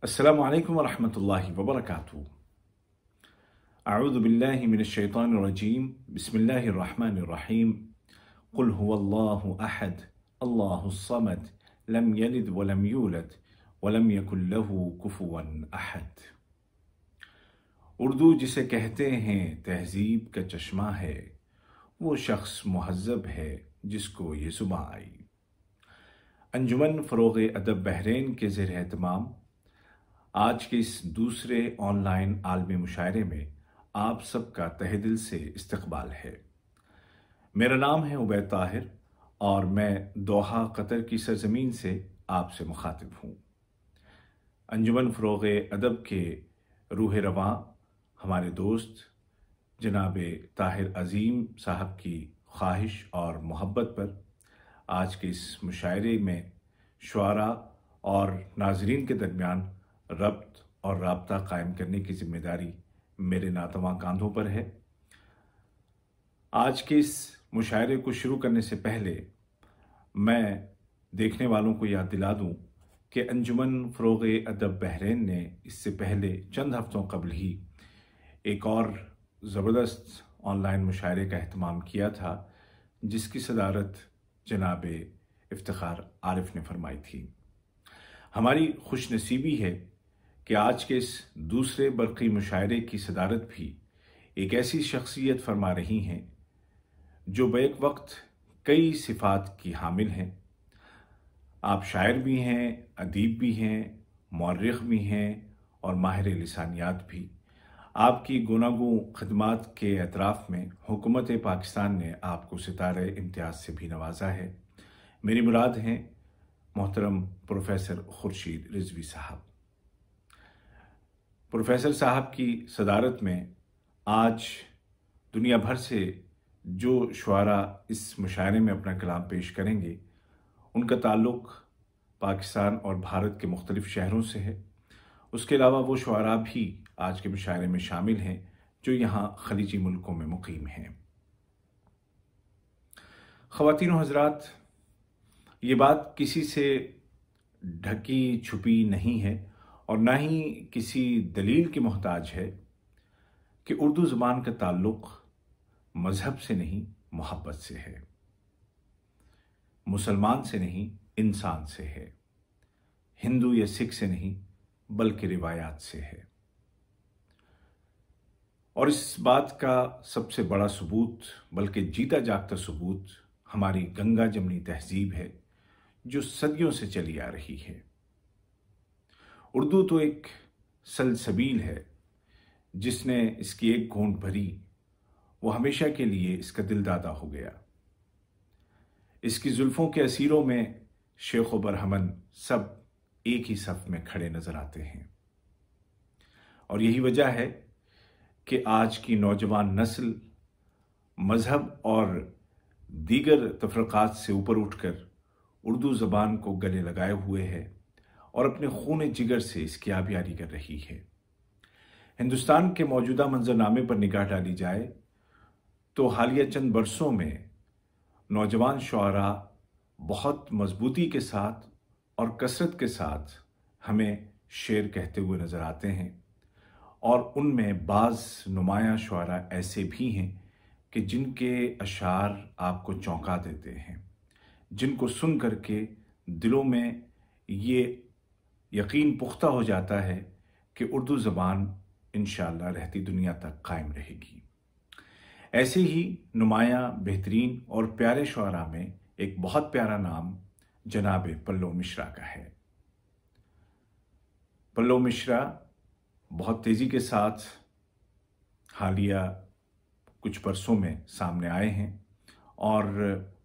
अस्सलामु अलैकुम वरहमतुल्लाहि वबरकातुहू। अऊज़ु बिल्लाहि मिनश शैतानिर रजीम। बिस्मिल्लाहिर रहमानिर रहीम। कुल हुवल्लाहु अहद, अल्लाहुस समद, लम यलिद वलम यूलद वलम यकुल लहू कुफुवन अहद। उर्दू जिसे कहते हैं तहजीब का चश्मा है, वो शख्स मुहज़्ज़ब है जिसको ये ज़ुबां आई। अंजुमन फ़रोग़ अदब बहरीन के ज़ेर एहतमाम आज के इस दूसरे ऑनलाइन आलमी मुशायरे में आप सबका तहे दिल से इस्तकबाल है। मेरा नाम है उबैद ताहिर और मैं दोहा कतर की सरजमीन से आपसे मुखातिब हूँ। अंजुमन फ़रोग़ अदब के रूह रवां हमारे दोस्त जनाब ताहिर अज़ीम साहब की ख्वाहिश और मोहब्बत पर आज के इस मुशायरे में शुआरा और नाज़रीन के दरमियान रब्त और राब्ता कायम करने की जिम्मेदारी मेरे नातवां कांधों पर है। आज के इस मुशायरे को शुरू करने से पहले मैं देखने वालों को याद दिला दूं कि अंजुमन फ़रोग़ अदब बहरीन ने इससे पहले चंद हफ्तों कबल ही एक और ज़बरदस्त ऑनलाइन मुशायरे का एहतमाम किया था, जिसकी सदारत जनाब इफ्तिखार आरिफ ने फरमाई थी। हमारी खुशनसीबी है कि आज के इस दूसरे बरक़ी मुशायरे की सदारत भी एक ऐसी शख्सियत फरमा रही हैं जो बैक वक्त कई सिफ़ात की हामिल हैं। आप शायर भी हैं, अदीब भी हैं, मौर्रिख़ भी हैं और माहिर लिसानियात भी। आपकी गुनागू खिदमात के एतराफ़ में हुकूमत पाकिस्तान ने आपको सितारे इम्तियाज़ से भी नवाजा है। मेरी मुराद हैं मोहतरम प्रोफेसर खुर्शीद रिजवी साहब। प्रोफेसर साहब की सदारत में आज दुनिया भर से जो शुआरा इस मुशायरे में अपना कलाम पेश करेंगे, उनका ताल्लुक़ पाकिस्तान और भारत के मुख्तलिफ़ शहरों से है। उसके अलावा वो शुआरा भी आज के मुशायरे में शामिल हैं जो यहाँ खलीजी मुल्कों में मुकीम हैं। ख़वातीन और हज़रात, ये बात किसी से ढकी छुपी नहीं है और ना ही किसी दलील की मोहताज है कि उर्दू ज़ुबान का ताल्लुक़ मज़हब से नहीं, मोहब्बत से है। मुसलमान से नहीं, इंसान से है। हिंदू या सिख से नहीं, बल्कि रिवायात से है। और इस बात का सबसे बड़ा सबूत, बल्कि जीता जागता सबूत, हमारी गंगा जमनी तहजीब है जो सदियों से चली आ रही है। उर्दू तो एक सलसबील है, जिसने इसकी एक घूंट भरी वो हमेशा के लिए इसका दिलदादा हो गया। इसकी जुल्फों के असीरों में शेख व बरहमन सब एक ही सफ में खड़े नजर आते हैं। और यही वजह है कि आज की नौजवान नस्ल मजहब और दीगर तफरक़ात से ऊपर उठकर उर्दू ज़बान को गले लगाए हुए है और अपने खून जिगर से इसकी आबियारी कर रही है। हिंदुस्तान के मौजूदा मंजरनामे पर निगाह डाली जाए तो हालिया चंद बरसों में नौजवान शुआरा बहुत मजबूती के साथ और कसरत के साथ हमें शेर कहते हुए नजर आते हैं। और उनमें बाज़ नुमाया शुआरा ऐसे भी हैं कि जिनके अशार आपको चौंका देते हैं, जिनको सुन करके दिलों में ये यकीन पुख्ता हो जाता है कि उर्दू ज़बान इंशाअल्लाह रहती दुनिया तक कायम रहेगी। ऐसे ही नुमाया, बेहतरीन और प्यारे शुआरा में एक बहुत प्यारा नाम जनाब पल्लव मिश्रा का है। पल्लव मिश्रा बहुत तेज़ी के साथ हालिया कुछ बरसों में सामने आए हैं और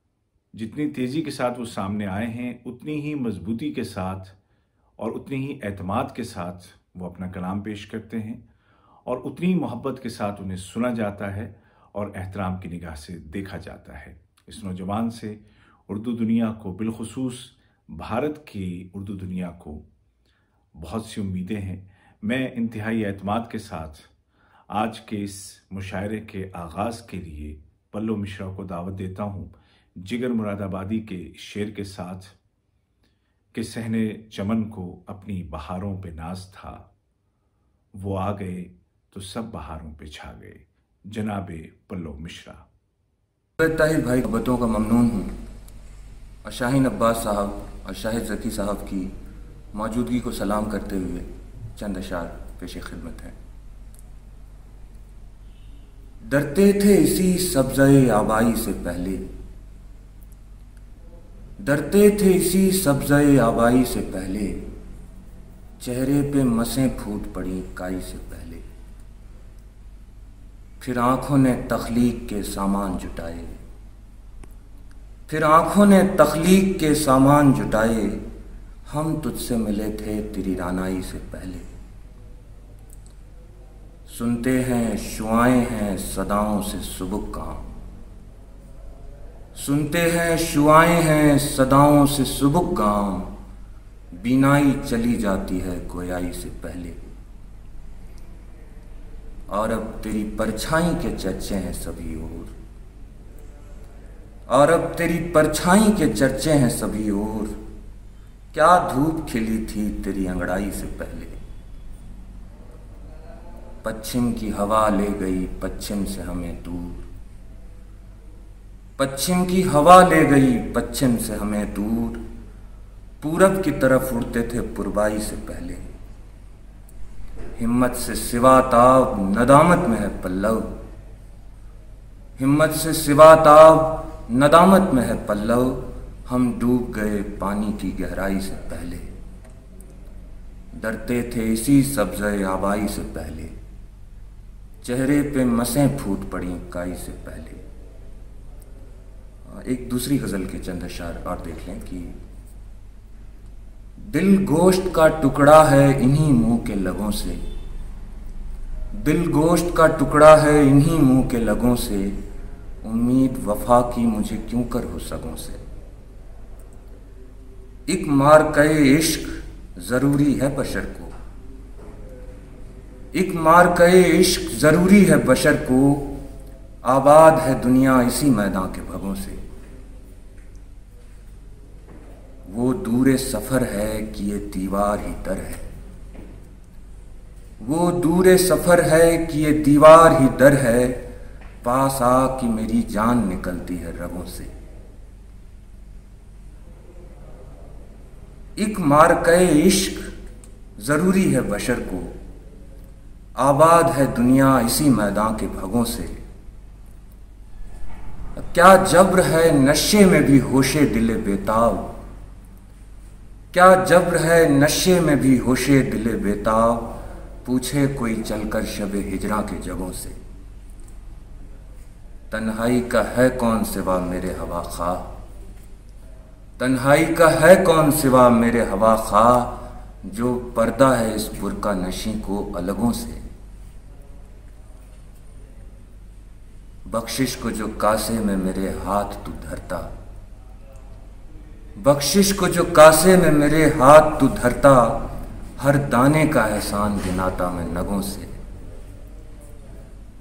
जितनी तेज़ी के साथ वो सामने आए हैं, उतनी ही मजबूती के साथ और उतनी ही एतमाद के साथ वो अपना कलाम पेश करते हैं और उतनी ही मोहब्बत के साथ उन्हें सुना जाता है और एहतराम की निगाह से देखा जाता है। इस नौजवान से उर्दू दुनिया को, बिलखुसूस भारत की उर्दू दुनिया को बहुत सी उम्मीदें हैं। मैं इंतहाई एतमाद के साथ आज के इस मुशायरे के आगाज़ के लिए पल्लव मिश्रा को दावत देता हूँ जिगर मुरादाबादी के शेर के साथ कि सहने चमन को अपनी बहारों पे नाज था, वो आ गए तो सब बहारों पे छा गए, जनाबे पल्लव मिश्रा। ताहिर भाई मोहब्बतों का ममनून हूँ और शाहीन अब्बास साहब और शाहिद ज़की साहब की मौजूदगी को सलाम करते हुए चंद अशार पेश खिदमत हैं। डरते थे इसी सब्ज़े आबाई से पहले, डरते थे इसी सब्ज़े आबाई से पहले, चेहरे पे मसें फूट पड़ी काई से पहले। फिर आँखों ने तख्लीक के सामान जुटाए, फिर आँखों ने तख्लीक के सामान जुटाए, हम तुझसे मिले थे तेरी रानाई से पहले। सुनते हैं शुआएं हैं सदाओं से सुबुक काम, सुनते हैं शुआएं हैं सदाओं से सुबुक गाम, बीनाई चली जाती है गोयाई से पहले। और अब तेरी परछाई के चर्चे हैं सभी ओर, और अब तेरी परछाई के चर्चे हैं सभी ओर, क्या धूप खिली थी तेरी अंगड़ाई से पहले। पश्चिम की हवा ले गई पश्चिम से हमें दूर, पश्चिम की हवा ले गई पश्चिम से हमें दूर, पूरब की तरफ उड़ते थे पुरबाई से पहले। हिम्मत से सिवा ताब नदामत में है पल्लव, हिम्मत से सिवा ताब नदामत में है पल्लव, हम डूब गए पानी की गहराई से पहले। डरते थे इसी सब्ज़े आबाई से पहले, चेहरे पे मसें फूट पड़ी काई से पहले। एक दूसरी गज़ल के चंद अशार और देख लें कि दिल गोश्त का टुकड़ा है इन्हीं मुंह के लगों से, दिल गोश्त का टुकड़ा है इन्हीं मुंह के लगों से, उम्मीद वफा की मुझे क्यों कर हो सगों से। एक मारके इश्क जरूरी है बशर को, एक मारके इश्क जरूरी है बशर को, आबाद है दुनिया इसी मैदान के भगों से। वो दूरे सफर है कि ये दीवार ही दर है, वो दूरे सफर है कि ये दीवार ही दर है, पास आ कि मेरी जान निकलती है रगों से। एक मारके इश्क जरूरी है बशर को, आबाद है दुनिया इसी मैदान के भगों से। क्या जब्र है नशे में भी होशे दिले बेताब, क्या जब्र है नशे में भी होशे दिले बेताब, पूछे कोई चलकर शबे हिजरा के जगहों से। तन्हाई का है कौन सिवा मेरे हवा खा, तन्हाई का है कौन सिवा मेरे हवा खा, जो पर्दा है इस बुरका नशी को अलगों से। बख्शिश को जो कासे में मेरे हाथ तू धरता, बख्शिश को जो कासे में मेरे हाथ तू धरता, हर दाने का एहसान गिनाता मैं नगों से।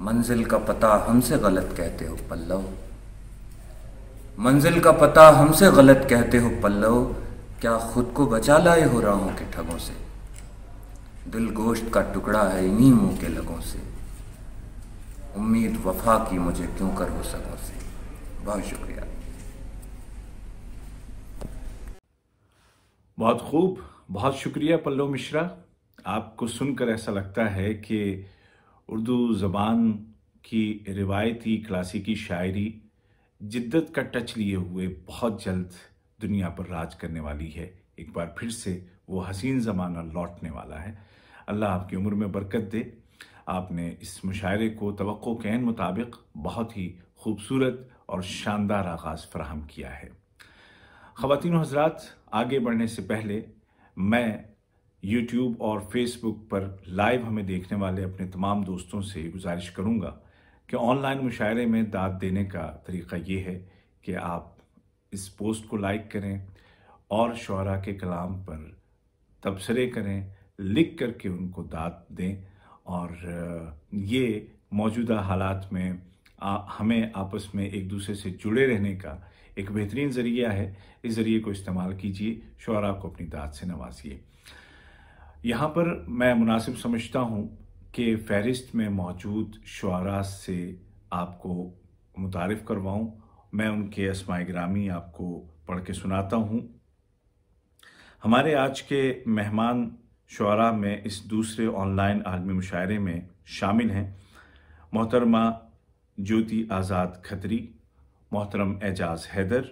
मंजिल का पता हमसे गलत कहते हो पल्लव, मंजिल का पता हमसे गलत कहते हो पल्लव, क्या खुद को बचा लाए हो राहों के ठगों से। दिल गोश्त का टुकड़ा है इन्हीं मुंह के लगों से, उम्मीद वफा की मुझे क्यों कर हो सगों से। बहुत शुक्रिया। बहुत खूब, बहुत शुक्रिया पल्लव मिश्रा। आपको सुनकर ऐसा लगता है कि उर्दू ज़बान की रिवायती क्लासिकी शायरी जिद्दत का टच लिए हुए बहुत जल्द दुनिया पर राज करने वाली है। एक बार फिर से वो हसीन ज़माना लौटने वाला है। अल्लाह आपकी उम्र में बरकत दे। आपने इस मुशायरे को तवक्को के ऐन मुताबिक बहुत ही खूबसूरत और शानदार आगाज़ फराहम किया है। ख़वातीन हज़रात, आगे बढ़ने से पहले मैं यूट्यूब और फेसबुक पर लाइव हमें देखने वाले अपने तमाम दोस्तों से गुजारिश करूंगा कि ऑनलाइन मुशायरे में दाद देने का तरीक़ा ये है कि आप इस पोस्ट को लाइक करें और शुअरा के कलाम पर तबसरे करें, लिख करके उनको दाद दें। और ये मौजूदा हालात में हमें आपस में एक दूसरे से जुड़े रहने का एक बेहतरीन ज़रिया है। इस ज़रिए को इस्तेमाल कीजिए, शुअरा को अपनी दाद से नवाजिए। यहाँ पर मैं मुनासिब समझता हूँ कि फ़हरिस्त में मौजूद शुअरा से आपको मुतारिफ़ करवाऊँ। मैं उनके अस्माए गिरामी आपको पढ़ के सुनाता हूँ। हमारे आज के मेहमान शुअरा में इस दूसरे ऑनलाइन आलमी मुशायरे में शामिल हैं मोहतरमा ज्योति आज़ाद खत्री, मोहतरम एजाज़ हैदर,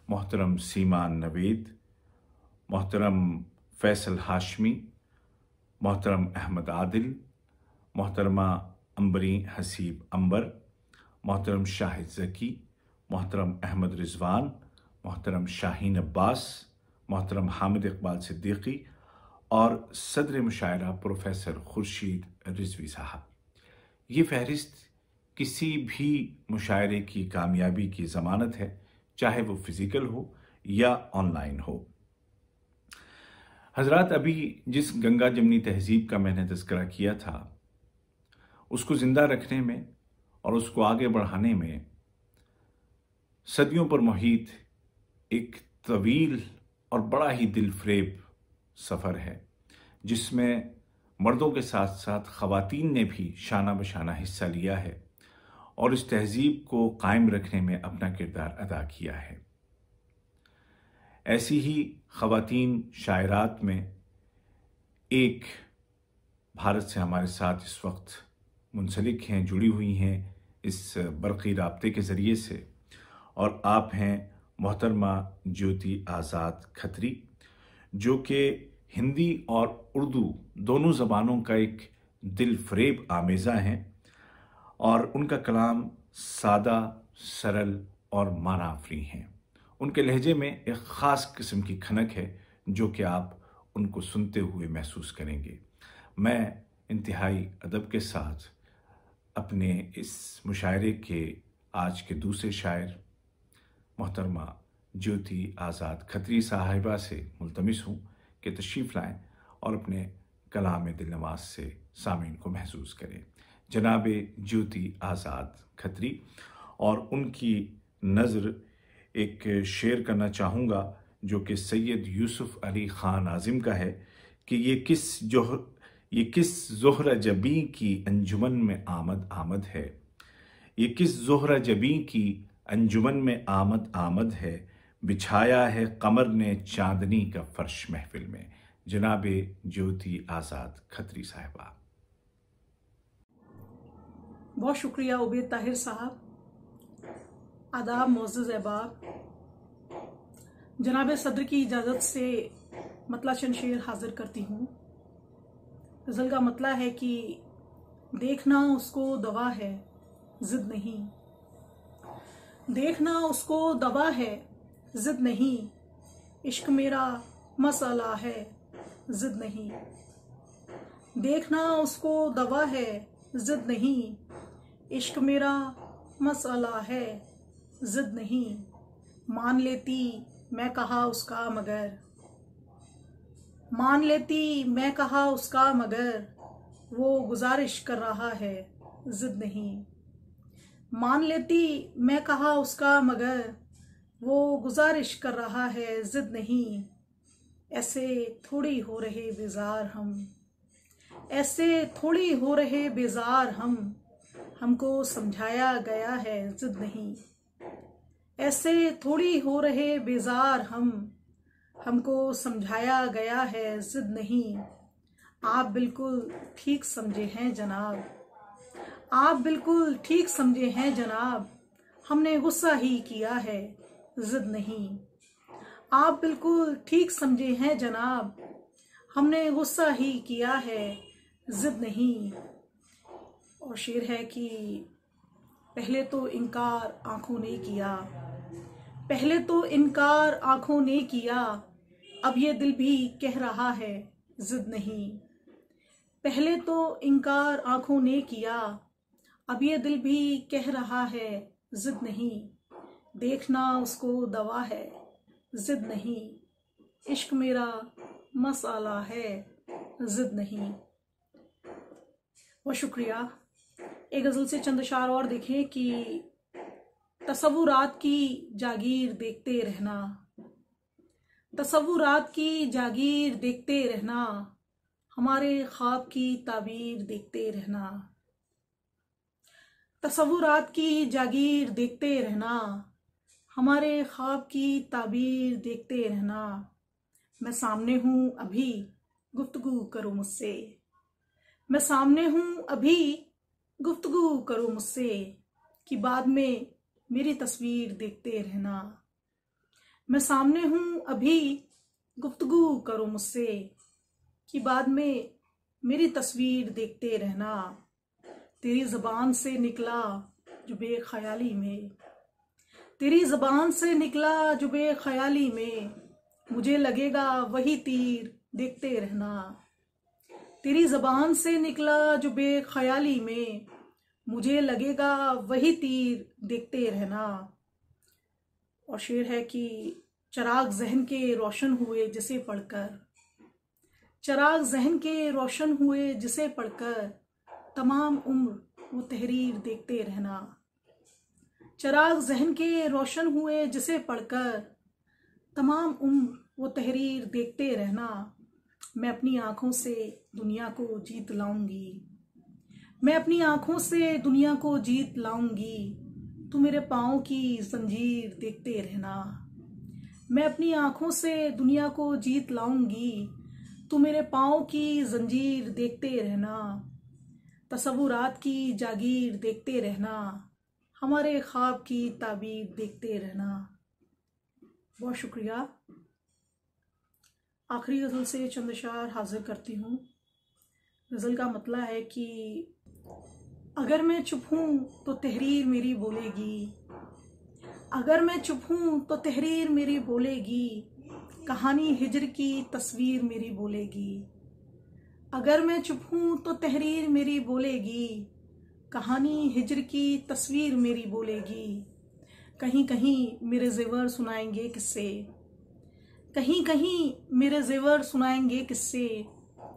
मोहतरम सीमान नवेद, मोहतरम फैसल हाशमी, मोहतरम अहमद आदिल, मोहतरमा अंबरी हसीब अंबर, मोहतरम शाहिद ज़की, मोहतरम अहमद रिजवान, मोहतरम शाहीन अब्बास, मोहतरम हामिद इकबाल सिद्दीकी और सदर मुशायरा प्रोफेसर खुर्शीद रिजवी साहब। ये फहरिस्त किसी भी मुशायरे की कामयाबी की ज़मानत है, चाहे वो फिज़िकल हो या ऑनलाइन हो। हजरात, अभी जिस गंगा जमनी तहजीब का मैंने तज़किरा किया था, उसको ज़िंदा रखने में और उसको आगे बढ़ाने में सदियों पर मुहीत एक तवील और बड़ा ही दिलफरेब सफ़र है, जिसमें मर्दों के साथ साथ ख़वातीन ने भी शाना बशाना हिस्सा लिया है और इस तहजीब को कायम रखने में अपना किरदार अदा किया है। ऐसी ही ख़वातीन शायरात में एक भारत से हमारे साथ इस वक्त मुंसलिक हैं, जुड़ी हुई हैं इस बरक़ी राब्ते के ज़रिए से, और आप हैं मोहतरमा ज्योति आज़ाद खत्री, जो कि हिंदी और उर्दू दोनों ज़बानों का एक दिल फरेब आमेज़ा हैं और उनका कलाम सादा, सरल और मानाफरी हैं। उनके लहजे में एक ख़ास किस्म की खनक है जो कि आप उनको सुनते हुए महसूस करेंगे। मैं इंतहाई अदब के साथ अपने इस मुशायरे के आज के दूसरे शायर मोहतरमा ज्योति आज़ाद खत्री साहिबा से मुल्तमिस हूँ कि तशरीफ़ लाएँ और अपने कलाम दिलनवाज से सामीन को महसूस करें। जनाब ज्योति आज़ाद खत्री, और उनकी नज़र एक शेर करना चाहूँगा जो कि सैयद यूसुफ अली ख़ान आज़िम का है कि ये किस ज़ोहरा जबी की अंजुमन में आमद आमद है, ये किस ज़ोहरा जबी की अंजुमन में आमद आमद है, बिछाया है कमर ने चांदनी का फर्श महफिल में। जनाब ज्योति आज़ाद खत्री साहिबा। बहुत शुक्रिया उबैद ताहिर साहब। आदाब मोअज़्ज़ज़ अहबाब, जनाब सदर की इजाज़त से मतला चंद शेर हाजिर करती हूँ। गज़ल का मतला है कि देखना उसको दवा है जिद नहीं, देखना उसको दवा है जिद नहीं, इश्क मेरा मसाला है जिद नहीं, देखना उसको दवा है जिद नहीं, इश्क मेरा मसाला है जिद नहीं, मान लेती मैं कहा उसका मगर, मान लेती मैं कहा उसका मगर, वो गुजारिश कर रहा है जिद नहीं, मान लेती मैं कहा उसका मगर, वो गुजारिश कर रहा है जिद नहीं, ऐसे थोड़ी हो रहे बेजार हम, ऐसे थोड़ी हो रहे बेजार हम, हमको समझाया गया है जिद नहीं, ऐसे थोड़ी हो रहे बेजार हम, हमको समझाया गया है जिद नहीं, आप बिल्कुल ठीक समझे हैं जनाब, आप बिल्कुल ठीक समझे हैं जनाब, हमने गुस्सा ही किया है जिद नहीं, आप बिल्कुल ठीक समझे हैं जनाब, हमने गुस्सा ही किया है जिद नहीं। और शेर है कि पहले तो इनकार आंखों ने किया, पहले तो इनकार आंखों ने किया, अब ये दिल भी कह रहा है जिद नहीं, पहले तो इनकार आंखों ने किया, अब ये दिल भी कह रहा है जिद नहीं, देखना उसको दवा है जिद नहीं, इश्क मेरा मसाला है जिद नहीं। बहुत शुक्रिया। एक गजल से चंद अशार और देखें कि तसव्वुरात की जागीर देखते रहना, तसव्वुरात की जागीर देखते रहना, हमारे ख्वाब की ताबीर देखते रहना। तसव्वुरात की जागीर देखते रहना, हमारे ख्वाब की ताबीर देखते रहना। मैं सामने हूँ अभी गुफ्तगू करो मुझसे, मैं सामने हूँ अभी गुफ्तगू करो मुझसे, कि बाद में मेरी तस्वीर देखते रहना। मैं सामने हूँ अभी गुफ्तगू करो मुझसे, कि बाद में मेरी तस्वीर देखते रहना। तेरी ज़बान से निकला जो बेख्याली में, तेरी ज़बान से निकला जो बेख्याली में, मुझे लगेगा वही तीर देखते रहना। तेरी ज़बान से निकला जो बेख्याली में, मुझे लगेगा वही तीर देखते रहना। और शेर है कि चिराग ज़हन के रोशन हुए जिसे पढ़कर, चिराग ज़हन के रोशन हुए जिसे पढ़कर, तमाम उम्र वो तहरीर देखते रहना। चिराग ज़हन के रोशन हुए जिसे पढ़कर, तमाम उम्र वो तहरीर देखते रहना। मैं अपनी आँखों से दुनिया को जीत लाऊंगी, मैं अपनी आँखों से दुनिया को जीत लाऊंगी, तू मेरे पाँव की जंजीर देखते रहना। मैं अपनी आँखों से दुनिया को जीत लाऊंगी, तू मेरे पाँव की जंजीर देखते रहना। तसव्वुरात की जागीर देखते रहना, हमारे ख्वाब की ताबीर देखते रहना। बहुत शुक्रिया। आखिरी गज़ल से चंद अशार हाजिर करती हूँ। गज़ल का मतलब है कि अगर मैं चुप हूँ तो तहरीर मेरी बोलेगी, अगर मैं चुप हूँ तो तहरीर मेरी बोलेगी, कहानी हिजर की तस्वीर मेरी बोलेगी। अगर मैं चुप हूँ तो तहरीर मेरी बोलेगी, कहानी हिजर की तस्वीर मेरी बोलेगी। कहीं कहीं मेरे ज़ेवर सुनाएंगे किस्से, कहीं कहीं मेरे ज़ेवर सुनाएंगे किस्से,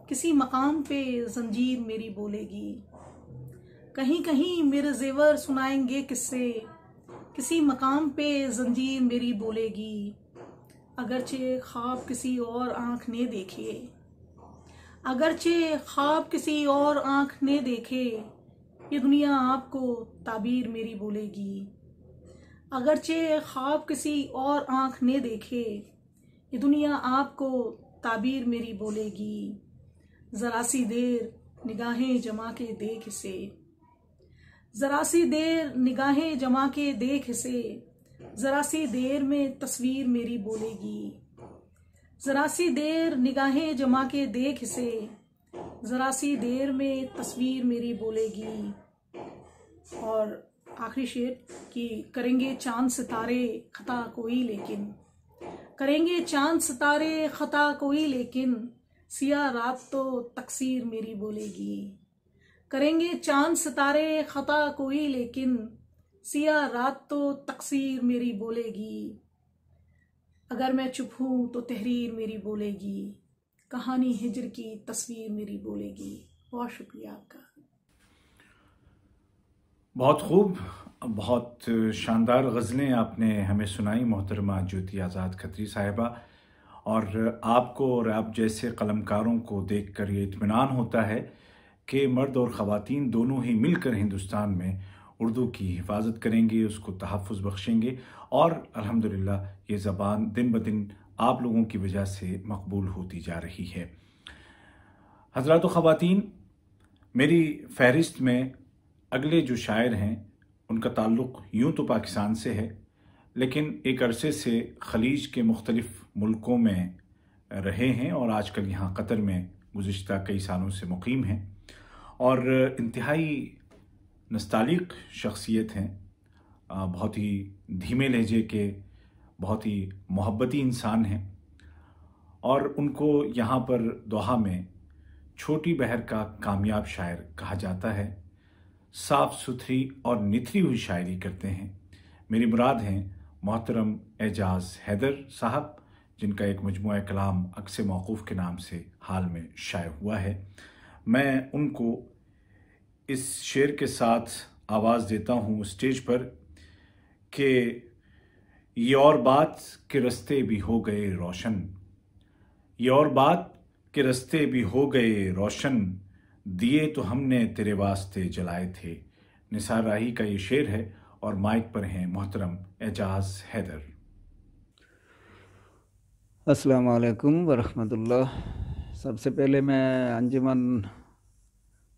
किसी मकाम पे जंजीर मेरी बोलेगी। कहीं कहीं मेरे ज़ेवर सुनाएंगे किस्से, किसी मकाम पे जंजीर मेरी बोलेगी। अगरचे ख्वाब किसी और आँख ने देखे, अगरचे ख्वाब किसी और आँख ने देखे, ये दुनिया आपको ताबीर मेरी बोलेगी। अगरचे ख्वाब किसी और आँख ने देखे, ये दुनिया आपको ताबीर मेरी बोलेगी। ज़रा सी देर निगाहें जमा के देख इसे, ज़रा सी देर निगाहें जमा के देख इसे, ज़रा सी देर में तस्वीर मेरी बोलेगी। ज़रा सी देर निगाहें जमा के देख इसे, ज़रा सी देर में तस्वीर मेरी बोलेगी। और आखिरी शेर कि करेंगे चांद सितारे खता कोई लेकिन, करेंगे चांद सितारे खता कोई लेकिन, सिया रात तो तकसीर मेरी बोलेगी। करेंगे चांद सितारे खता कोई लेकिन, सिया रात तो तकसीर मेरी बोलेगी। अगर मैं चुप हूँ तो तहरीर मेरी बोलेगी, कहानी हिजर की तस्वीर मेरी बोलेगी। बहुत शुक्रिया आपका। बहुत खूब, बहुत शानदार गज़लें आपने हमें सुनाई मोहतरमा ज्योति आज़ाद खत्री साहिबा। और आपको और आप जैसे कलमकारों को देखकर ये इत्मीनान होता है कि मर्द और ख़वातीन दोनों ही मिलकर हिंदुस्तान में उर्दू की हिफाजत करेंगे, उसको तहफ़्फ़ुज़ बख्शेंगे और अल्हम्दुलिल्लाह ये ज़बान दिन ब दिन आप लोगों की वजह से मकबूल होती जा रही है। हज़रात व ख़वातीन, मेरी फ़हरिस्त में अगले जो शायर हैं उनका ताल्लुक़ यूँ तो पाकिस्तान से है, लेकिन एक अरसे से ख़लीज के मुख्तलिफ़ मुल्कों में रहे हैं और आजकल यहाँ कतर में गुज़िश्ता कई सालों से मुक़ीम हैं और इंतहाई नस्तालिक शख्सियत हैं। बहुत ही धीमे लहजे के, बहुत ही मोहब्बती इंसान हैं और उनको यहाँ पर दोहा में छोटी बहर का कामयाब शायर कहा जाता है। साफ़ सुथरी और निथरी हुई शायरी करते हैं। मेरी मुराद हैं मोहतरम एजाज़ हैदर साहब, जिनका एक मजमूआ कलाम अक्स-ए मौक़ूफ़ के नाम से हाल में शाये हुआ है। मैं उनको इस शेर के साथ आवाज़ देता हूँ स्टेज पर कि ये और बात के रास्ते भी हो गए रोशन, ये और बात के रास्ते भी हो गए रोशन, दिए तो हमने तेरे वास्ते जलाए थे। निसार राही का ये शेर है और माइक पर हैं मोहतरम एजाज हैदर। अस्सलाम वालेकुम वरहमतुल्लाह। सबसे पहले मैं अंजुमन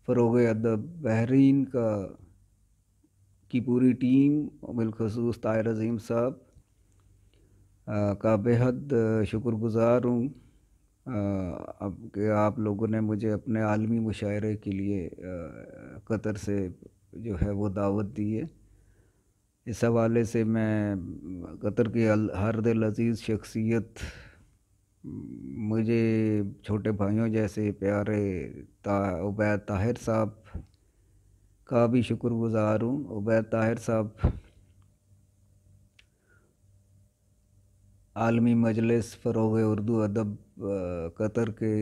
फ़रोग़ अदब बहरीन की पूरी टीम बिलखसूस ताहिर अज़ीम साहब का बेहद शुक्रगुज़ार हूँ कि आप लोगों ने मुझे अपने आलमी मुशायरे के लिए कतर से जो है वो दावत दी है। इस हवाले से मैं कतर की हर दिल अज़ीज़ शख्सियत, मुझे छोटे भाइयों जैसे प्यारे उबैद ताहिर साहब का भी शुक्रगुज़ार हूँ। उबैद ताहिर साहब आलमी मजलिस फ़रोग़ उर्दू अदब कतर के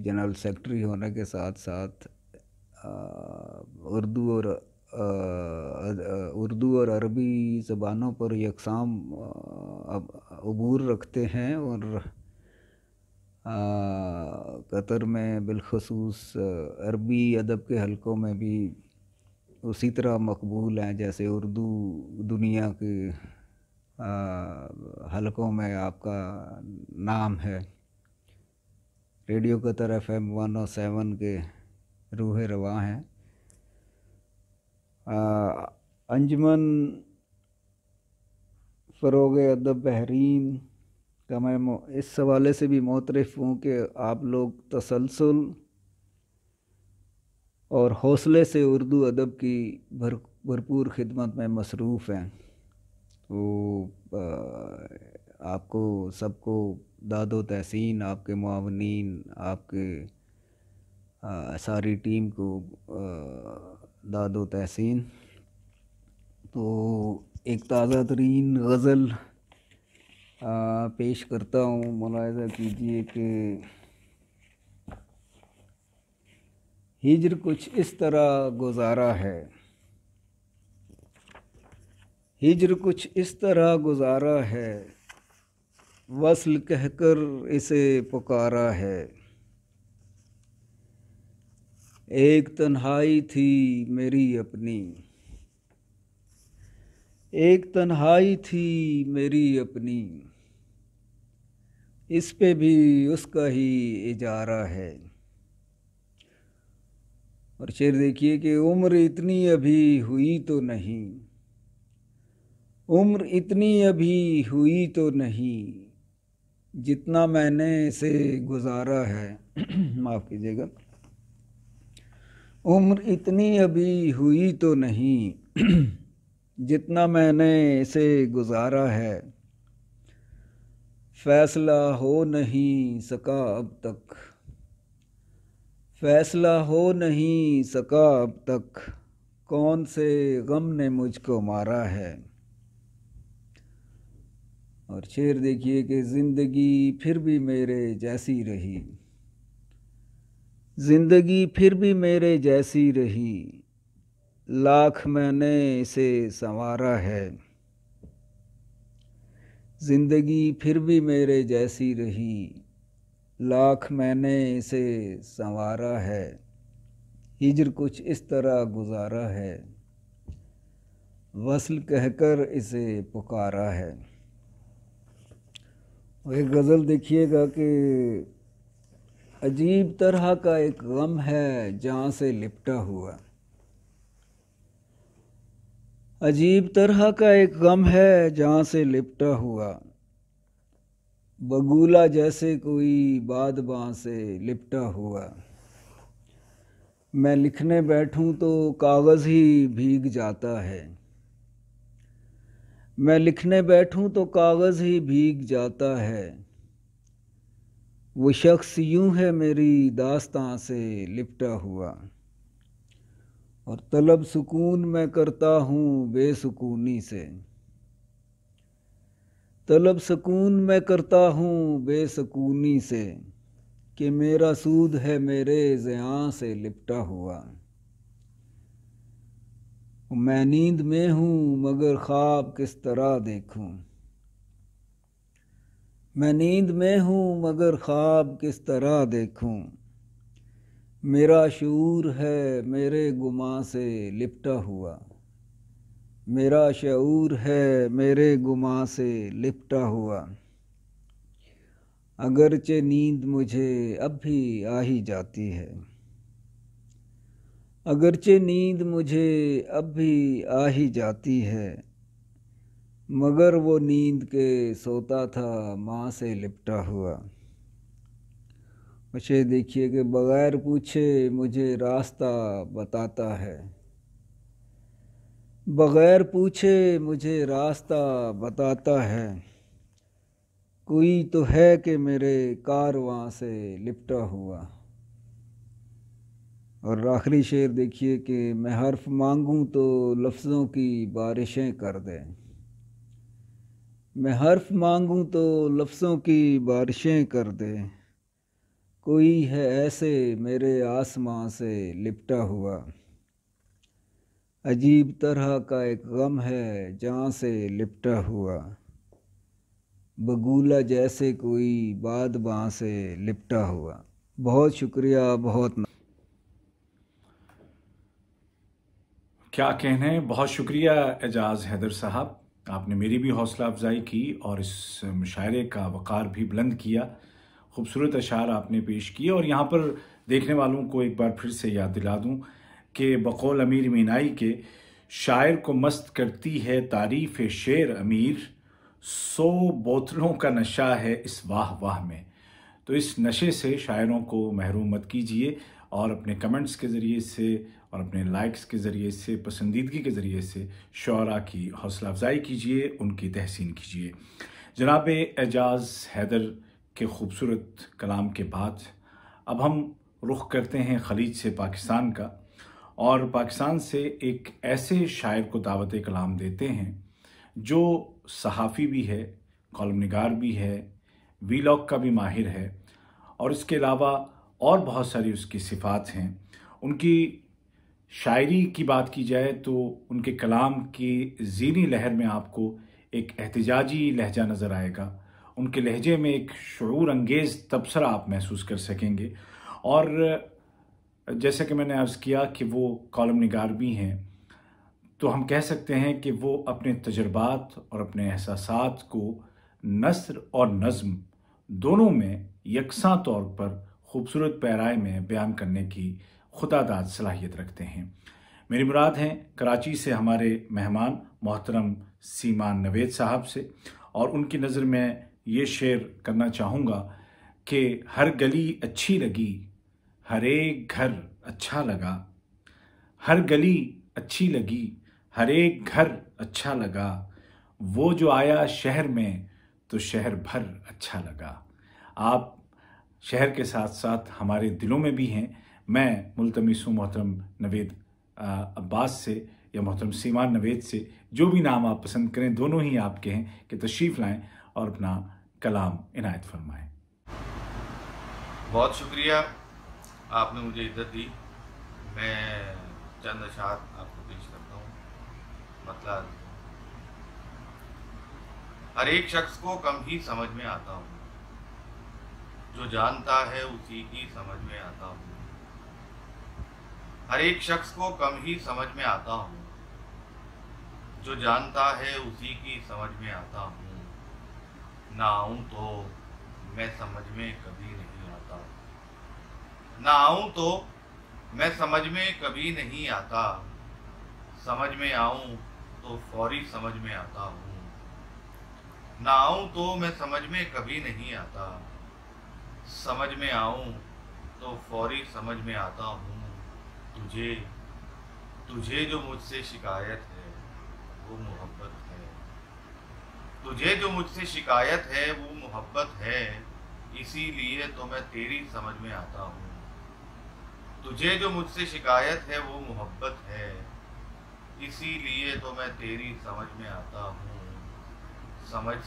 जनरल सेक्रेटरी होने के साथ साथ उर्दू और अरबी ज़बानों पर यकसाम अबूर रखते हैं और कतर में बिलखसूस अरबी अदब के हलकों में भी उसी तरह मकबूल हैं जैसे उर्दू दुनिया के हलकों में आपका नाम है। रेडियो कतर FM 107 के रूह रवां हैं। अंजुमन फ़रोग़ अदब बहरीन का मैं इस हवाले से भी मोतरफ़ हूँ कि आप लोग तसलसल और हौसले से उर्दू अदब की भरपूर खिदमत में मसरूफ़ हैं। तो आपको सबको दादो तहसीन, आपके मुआवनीन, आपके सारी टीम को दादो तहसीन। तो एक ताज़ा तरीन गज़ल पेश करता हूँ, मुलाहिज़ा कीजिए कि हिज्र कुछ इस तरह गुज़ारा है, हिज्र कुछ इस तरह गुज़ारा है, वस्ल कहकर इसे पुकारा है। एक तन्हाई थी मेरी अपनी, एक तन्हाई थी मेरी अपनी, इस पे भी उसका ही इजारा है। और शेर देखिए कि उम्र इतनी अभी हुई तो नहीं, उम्र इतनी अभी हुई तो नहीं, जितना मैंने इसे गुजारा है। माफ़ कीजिएगा। उम्र इतनी अभी हुई तो नहीं, जितना मैंने इसे गुजारा है, फैसला हो नहीं सका अब तक, फैसला हो नहीं सका अब तक, कौन से गम ने मुझको मारा है। और शेर देखिए कि ज़िंदगी फिर भी मेरे जैसी रही, ज़िंदगी फिर भी मेरे जैसी रही, लाख मैंने इसे संवारा है। ज़िंदगी फिर भी मेरे जैसी रही, लाख मैंने इसे संवारा है। हिज्र कुछ इस तरह गुज़ारा है, वस्ल कहकर इसे पुकारा है। और एक गज़ल देखिएगा कि अजीब तरह का एक गम है जहाँ से लिपटा हुआ, अजीब तरह का एक गम है जहाँ से लिपटा हुआ, बगुला जैसे कोई बादबां से लिपटा हुआ। मैं लिखने बैठूं तो कागज़ ही भीग जाता है, मैं लिखने बैठूं तो कागज़ ही भीग जाता है, वो शख्स यूं है मेरी दास्तां से लिपटा हुआ। और तलब सुकून मैं करता हूँ बेसुकूनी से, तलब सुकून मैं करता हूँ बेसुकूनी से, कि मेरा सूद है मेरे ज़ियां से लिपटा हुआ। मैं नींद में हूँ मगर ख्वाब किस तरह देखूं। मैं नींद में हूँ मगर ख्वाब किस तरह देखूं। मेरा शऊर है मेरे गुमा से लिपटा हुआ। मेरा शऊर है मेरे गुमा से लिपटा हुआ। अगरचे नींद मुझे अब भी आ ही जाती है। अगरचे नींद मुझे अब भी आ ही जाती है, मगर वो नींद के सोता था माँ से लिपटा हुआ। मुझे देखिए कि बग़ैर पूछे मुझे रास्ता बताता है। बग़ैर पूछे मुझे रास्ता बताता है। कोई तो है कि मेरे कारवां से लिपटा हुआ। और आखिरी शेर देखिए कि मैं हर्फ मांगूं तो लफ्ज़ों की बारिशें कर दे। मैं हर्फ मांगूं तो लफ्ज़ों की बारिशें कर दे। कोई है ऐसे मेरे आसमां से लिपटा हुआ। अजीब तरह का एक गम है जहाँ से लिपटा हुआ। बगूला जैसे कोई बादबां से लिपटा हुआ। बहुत शुक्रिया, बहुत क्या कहने, बहुत शुक्रिया एजाज़ हैदर साहब। आपने मेरी भी हौसला अफजाई की और इस मुशायरे का वक़ार भी बुलंद किया। खूबसूरत अशार आपने पेश किए और यहाँ पर देखने वालों को एक बार फिर से याद दिला दूँ कि बकौल अमीर मीनाई के शायर को मस्त करती है तारीफ़ शेर अमीर, 100 बोतलों का नशा है इस वाह वाह में। तो इस नशे से शायरों को महरूम मत कीजिए और अपने कमेंट्स के ज़रिए से और अपने लाइक्स के ज़रिए से, पसंदीदगी के ज़रिए से शुअरा की हौसला अफजाई कीजिए, उनकी तहसीन कीजिए। जनाब एजाज़ हैदर के खूबसूरत कलाम के बाद अब हम रुख करते हैं खलीज से पाकिस्तान का और पाकिस्तान से एक ऐसे शायर को दावत कलाम देते हैं जो सहाफ़ी भी है, कॉलम निगार भी है, वीलॉग का भी माहिर है और इसके अलावा और बहुत सारी उसकी सिफ़ात हैं। उनकी शायरी की बात की जाए तो उनके कलाम की ज़ीनी लहर में आपको एक एहतिजाजी लहजा नज़र आएगा। उनके लहजे में एक शऊर अंगेज़ तबसरा आप महसूस कर सकेंगे। और जैसे कि मैंने अर्ज़ किया कि वो कॉलम निगार भी हैं, तो हम कह सकते हैं कि वो अपने तजुर्बात और अपने एहसासात को नस्र और नज़्म दोनों में यकसां तौर पर खूबसूरत पैराए में बयान करने की खुदादाद सलाहियत रखते हैं। मेरी मुराद हैं कराची से हमारे मेहमान मोहतरम सीमान नवेद साहब से, और उनकी नज़र में ये शेर करना चाहूँगा कि हर गली अच्छी लगी, हर एक घर अच्छा लगा। हर गली अच्छी लगी, हर एक घर अच्छा लगा। वो जो आया शहर में तो शहर भर अच्छा लगा। आप शहर के साथ साथ हमारे दिलों में भी हैं। मैं मुल्तमिस हूँ मोहतरम नवेद अब्बास से या मोहतरम सीमान नवेद से, जो भी नाम आप पसंद करें, दोनों ही आपके हैं, कि तशरीफ़ लाएं और अपना कलाम इनायत फरमाएं। बहुत शुक्रिया, आपने मुझे इज्जत दी। मैं चंद अशार आपको पेश करता हूँ। मतलब हर एक शख्स को कम ही समझ में आता हूँ, जो जानता है उसी की समझ में आता हूँ। हर एक शख्स को कम ही समझ में आता हूँ, जो जानता है उसी की समझ में आता हूँ। ना आऊँ तो मैं समझ में कभी नहीं आता। ना आऊँ तो मैं समझ में कभी नहीं आता। समझ में आऊँ तो फौरी समझ में आता हूँ। ना आऊँ तो मैं समझ में कभी नहीं आता। समझ में आऊँ तो फौरी समझ में आता हूँ। तुझे जो मुझसे शिकायत है वो मोहब्बत है। तुझे जो मुझसे शिकायत है वो मोहब्बत है, इसीलिए तो मैं तेरी समझ में आता हूँ। तुझे जो मुझसे शिकायत है वो मोहब्बत है, इसीलिए तो मैं तेरी समझ में आता हूँ। समझ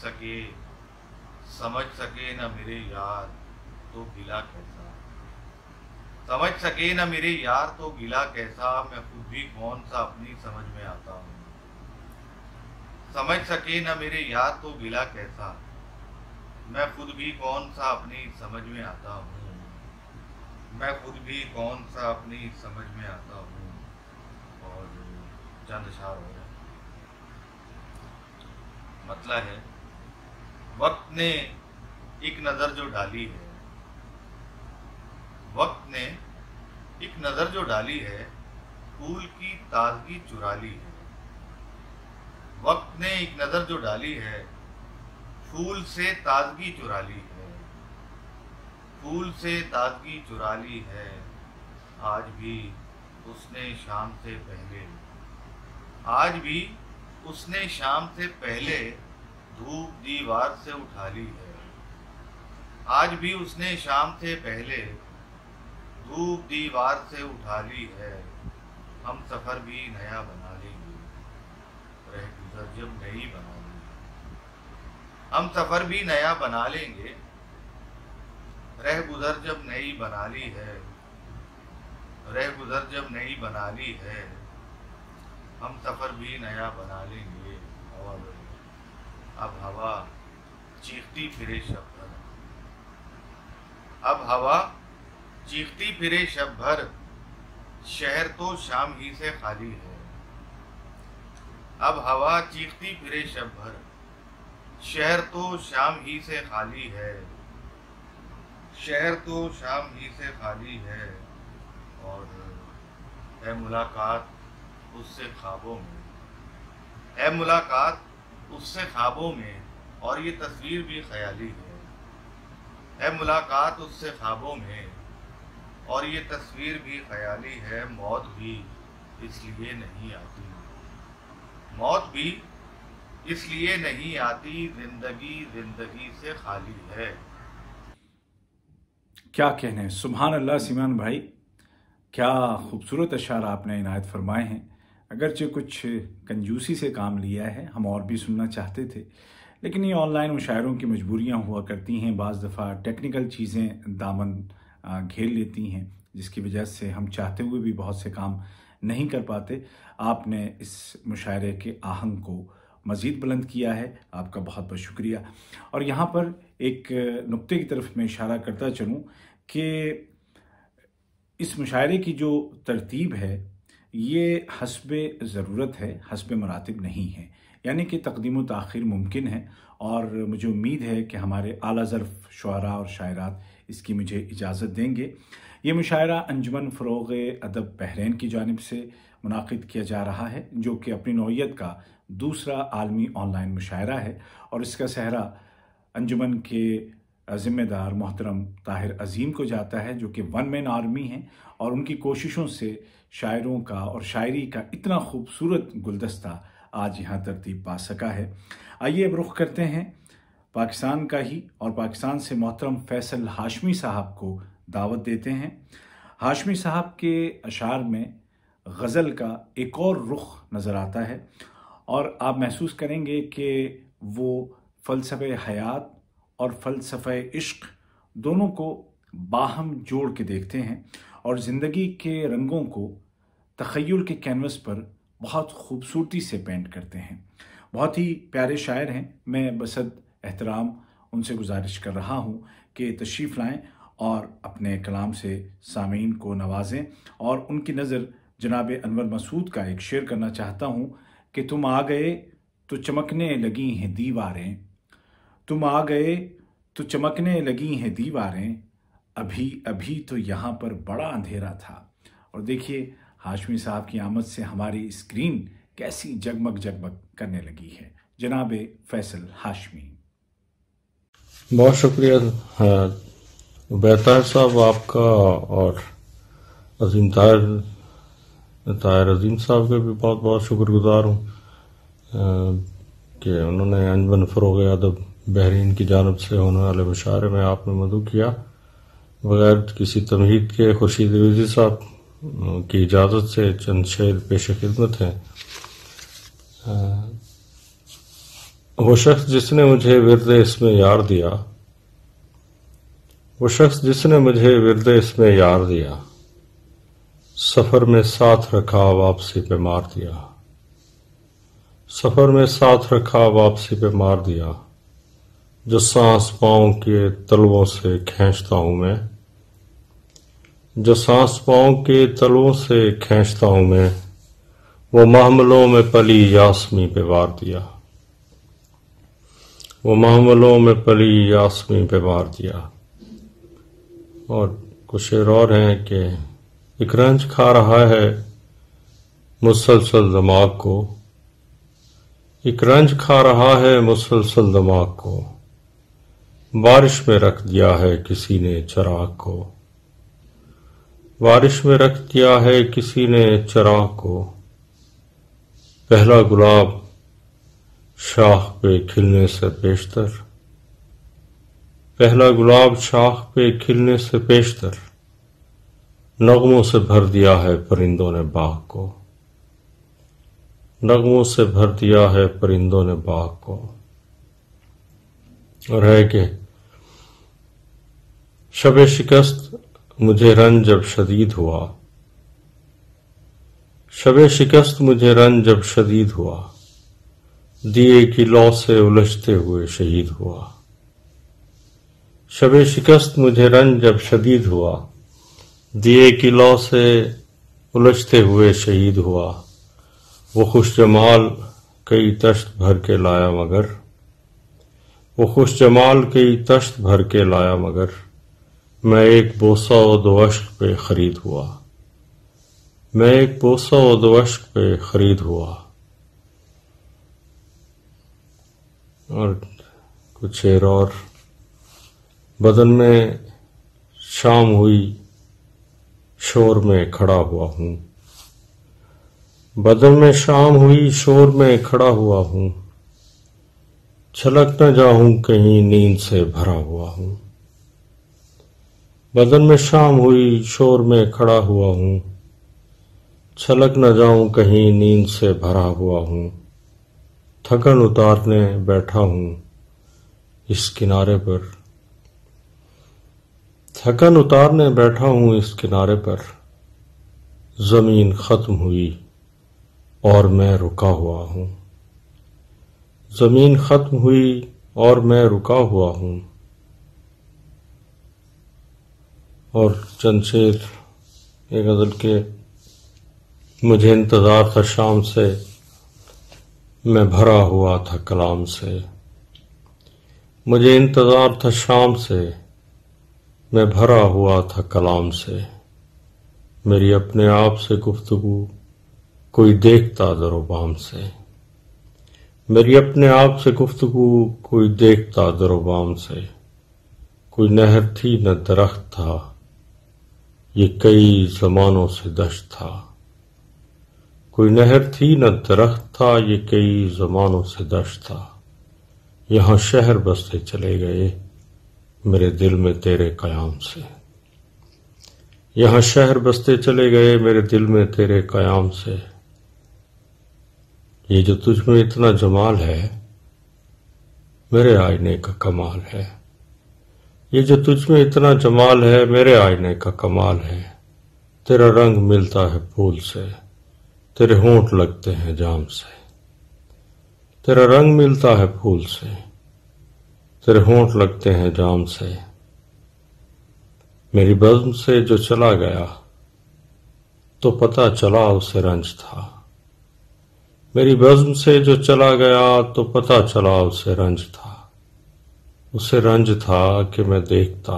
सके न मेरे यार तो गिला कैसा। समझ सके न मेरे यार तो गिला कैसा, मैं खुद भी कौन सा अपनी समझ में आता हूँ। समझ सके न मेरे यार तो गिला कैसा, मैं खुद भी कौन सा अपनी समझ में आता हूँ। मैं खुद भी कौन सा अपनी समझ में आता हूँ। और चंद अशार हो गए। मतलब है, वक्त ने एक नजर जो डाली है, वक्त ने एक नजर जो डाली है, फूल की ताजगी चुरा ली है। वक्त ने एक नजर जो डाली है, फूल से ताजगी चुरा ली है। फूल से ताजगी चुरा ली है। आज भी उसने शाम से पहले, आज भी उसने शाम से पहले धूप दीवार से उठा ली है। आज भी उसने शाम से पहले धूप दीवार से उठा ली है। हम सफर भी नया बना लेंगे, रह गुजर जब नई बना लेंगे। हम सफर भी नया बना लेंगे, रह गुजर जब नई बना ली है। रह गुजर जब नई बना ली है, हम सफर भी नया बना लेंगे। और अब हवा चीखती फिरे शब भर, अब हवा चीखती फिरे शब भर, शहर तो शाम ही से खाली है। अब हवा चीखती फिरे शब भर, शहर तो शाम ही से खाली है। शहर तो शाम ही से खाली है। और है मुलाकात उससे ख्वाबों में, है मुलाकात उससे ख्वाबों में, और ये तस्वीर भी ख्याली है मुलाकात उससे ख्वाबों में, और ये तस्वीर भी ख्याली है। मौत भी इसलिए नहीं आती, मौत भी इसलिए नहीं आती, जिंदगी जिंदगी से खाली है। क्या कहने, सुभान अल्लाह सीमान भाई, क्या खूबसूरत अशार आपने इनायत फरमाए हैं। अगरचे कुछ कंजूसी से काम लिया है, हम और भी सुनना चाहते थे, लेकिन ये ऑनलाइन मुशायरों की मजबूरियां हुआ करती हैं। बाज़ दफ़ा टेक्निकल चीज़ें दामन घेर लेती हैं, जिसकी वजह से हम चाहते हुए भी बहुत से काम नहीं कर पाते। आपने इस मुशायरे के आहंग को मज़ीद बुलंद किया है, आपका बहुत बहुत शुक्रिया। और यहाँ पर एक नुक्ते की तरफ मैं इशारा करता चलूँ कि इस मुशायरे की जो तरतीब है ये हस्बे ज़रूरत है, हस्बे मरातिब नहीं है, यानी कि तक़दीम व ताख़ीर मुमकिन है। और मुझे उम्मीद है कि हमारे आला ज़र्फ़ शुअरा और शायरात इसकी मुझे इजाज़त देंगे। ये मुशायरा अंजुमन फ़रोग़ अदब बहरैन की जानिब से मुनाक़िद किया जा रहा है, जो कि अपनी नौइयत का दूसरा आलमी ऑनलाइन मुशायरा है। और इसका सहरा अंजुमन के ज़िम्मेदार मोहतरम ताहिर अज़ीम को जाता है, जो कि वन मैन आर्मी हैं, और उनकी कोशिशों से शायरों का और शायरी का इतना खूबसूरत गुलदस्ता आज यहाँ तरतीब पा सका है। आइए अब रुख करते हैं पाकिस्तान का ही, और पाकिस्तान से मोहतरम फैसल हाशमी साहब को दावत देते हैं। हाशमी साहब के अशार में गज़ल का एक और रुख नज़र आता है, और आप महसूस करेंगे कि वो फ़लसफ़े हयात और फ़लसफ़े इश्क़ दोनों को बाहम जोड़ के देखते हैं, और ज़िंदगी के रंगों को तख़य्युल के कैनवस पर बहुत खूबसूरती से पेंट करते हैं। बहुत ही प्यारे शायर हैं। मैं बसद एहतराम उनसे गुजारिश कर रहा हूँ कि तशरीफ़ लाएँ और अपने कलाम से सामीन को नवाजें। और उनकी नज़र जनाब अनवर मसूद का एक शेर करना चाहता हूँ कि तुम आ गए तो चमकने लगी हैं दीवारें, तुम आ गए तो चमकने लगी हैं दीवारें, अभी अभी तो यहाँ पर बड़ा अंधेरा था। और देखिए हाशमी साहब की आमद से हमारी स्क्रीन कैसी जगमग जगमग करने लगी है। जनाब फैसल हाशमी। बहुत शुक्रिया बेतार साहब आपका, और अजीम ताहिर अजीम साहब के भी बहुत बहुत शुक्रगुजार हूँ कि उन्होंने अंजुमन फ़रोग़ अदब बहरीन की जानिब से होने वाले मुशायरे में आपने मदू किया। बगैर किसी तमहीद के खुर्शीद रिज़वी साहब की इजाज़त से चंद शेर पेश खिदमत हैं। वो शख्स जिसने मुझे विरदे इसमें यार दिया, वो शख्स जिसने मुझे विरदे इसमें यार दिया, सफर में साथ रखा वापसी पे मार दिया, सफर में साथ रखा वापसी पे मार दिया, जो सांस पाँव के तलवों से खींचता हूं मैं, जो सांस पाँव के तलवों से खींचता हूं मैं, वो महमलों में पली यास्मी पे वार दिया, वो महमलों में पली यास्मी पे वार दिया। और कुछ शेर और हैं कि एक रंज खा रहा है मुसलसल दिमाग को, एक रंज खा रहा है मुसलसल दिमाग को, बारिश में रख दिया है किसी ने चिराग को, बारिश में रख दिया है किसी ने चिराग को। पहला गुलाब शाख पे खिलने से पेशतर, पहला गुलाब शाख पे खिलने से पेशतर, नगमों से भर दिया है परिंदों ने बाग को, नगमों से भर दिया है परिंदों ने बाग को। और है कि शबे शिकस्त मुझे रंज जब शदीद हुआ, शबे शिकस्त मुझे रंज जब शदीद हुआ, दिए की लौ से उलझते हुए शहीद हुआ। शबे शिकस्त मुझे रंज जब शदीद हुआ, दिए की लौ से उलझते हुए शहीद हुआ। वो खुश जमाल कई तश्त भर के लाया मगर, वो खुश जमाल कई तश्त भर के लाया मगर, मैं एक बोसा और दो अश्क पे खरीद हुआ, मैं एक बोसा और दो अश्क पे खरीद हुआ। और कुछ शेर और, बदन में शाम हुई शोर में खड़ा हुआ हूं, बदन में शाम हुई शोर में खड़ा हुआ हूं, छलक न जाऊं कहीं नींद से भरा हुआ हूं, बदन में शाम हुई शोर में खड़ा हुआ हूं, छलक न जाऊं कहीं नींद से भरा हुआ हूं। थकन उतारने बैठा हूं इस किनारे पर, थकन उतारने बैठा हूं इस किनारे पर, जमीन खत्म हुई और मैं रुका हुआ हूं, जमीन खत्म हुई और मैं रुका हुआ हूं। और चंद शेर एक गजल के, मुझे इंतजार था शाम से, मैं भरा हुआ था कलाम से, मुझे इंतजार था शाम से, मैं भरा हुआ था कलाम से। मेरी अपने आप से गुफ्तगू कोई देखता दरोबाम से, मेरी अपने आप से गुफ्तगू कोई देखता दरोबाम से। कोई नहर थी न दरख्त था, ये कई जमानों से दश्त था, कोई नहर थी न दरख्त था, ये कई जमानों से दश्त था। यहां शहर बसते चले गए मेरे दिल में तेरे कयाम से, यहां शहर बसते चले गए मेरे दिल में तेरे कयाम से। ये जो तुझ में इतना जमाल है मेरे आईने का कमाल है, ये जो तुझ में इतना जमाल है मेरे आईने का कमाल है। तेरा रंग मिलता है फूल से, तेरे होंठ लगते हैं जाम से, तेरा रंग मिलता है फूल से, तेरे होंठ लगते हैं जाम से। मेरी बज़्म से जो चला गया तो पता चला उसे रंज था, मेरी बज़्म से जो चला गया तो पता चला उसे रंज था। उसे रंज था कि मैं देखता,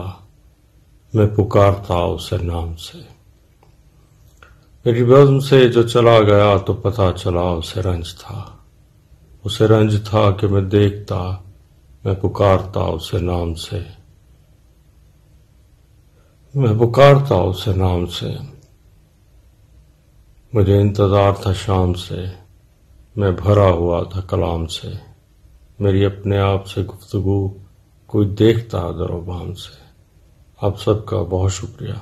मैं पुकारता उसे नाम से। मेरी बज़्म से जो चला गया तो पता चला उसे रंज था, उसे रंज था कि मैं देखता, मैं पुकारता उसे नाम से, मैं पुकारता उसे नाम से। मुझे इंतजार था शाम से, मैं भरा हुआ था कलाम से। मेरी अपने आप से गुफ्तगू कोई देखता दरोबाम से। आप सबका बहुत शुक्रिया।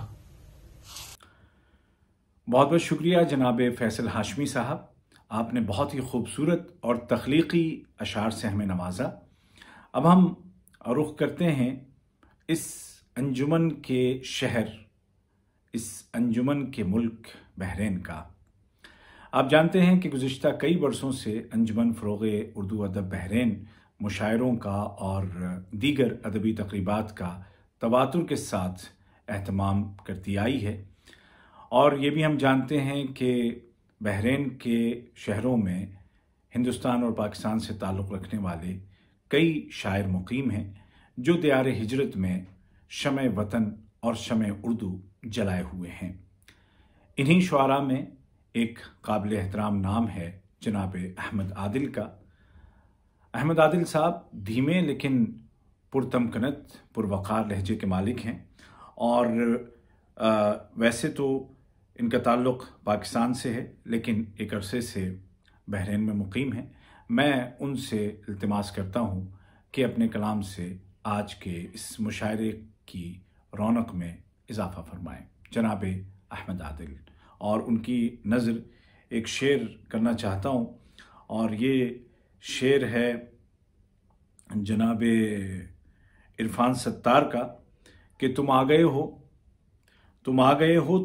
बहुत बहुत शुक्रिया जनाब फैसल हाशमी साहब, आपने बहुत ही खूबसूरत और तख्लीकी अशार से हमें नवाजा। अब हम रुख करते हैं इस अंजुमन के शहर इस अंजुमन के मुल्क बहरीन का। आप जानते हैं कि गुज़िश्ता कई बरसों से अंजुमन फ़रोग़ उर्दू अदब बहरीन मुशायरों का और दीगर अदबी तक़रीबात का तवातुर के साथ एहतमाम करती आई है। और ये भी हम जानते हैं कि बहरीन के शहरों में हिंदुस्तान और पाकिस्तान से ताल्लुक़ रखने वाले कई शायर मुक़ीम हैं जो दियार हिजरत में शमे वतन और शमे उर्दू जलाए हुए हैं। इन्हीं शुआरा में एक काबिल एहतराम नाम है जनाब अहमद आदिल का। अहमद आदिल साहब धीमे लेकिन पुरतमकनत पुरवक़ार लहजे के मालिक हैं और वैसे तो इनका ताल्लुक़ पाकिस्तान से है लेकिन एक अरसे से बहरीन में मुक़ीम हैं। मैं उनसे इल्तिमास करता हूँ कि अपने कलाम से आज के इस मुशायरे की रौनक में इजाफ़ा फरमाएँ। जनाब अहमद आदिल, और उनकी नज़र एक शेर करना चाहता हूँ और ये शेर है जनाब इरफान सत्तार का कि तुम आ गए हो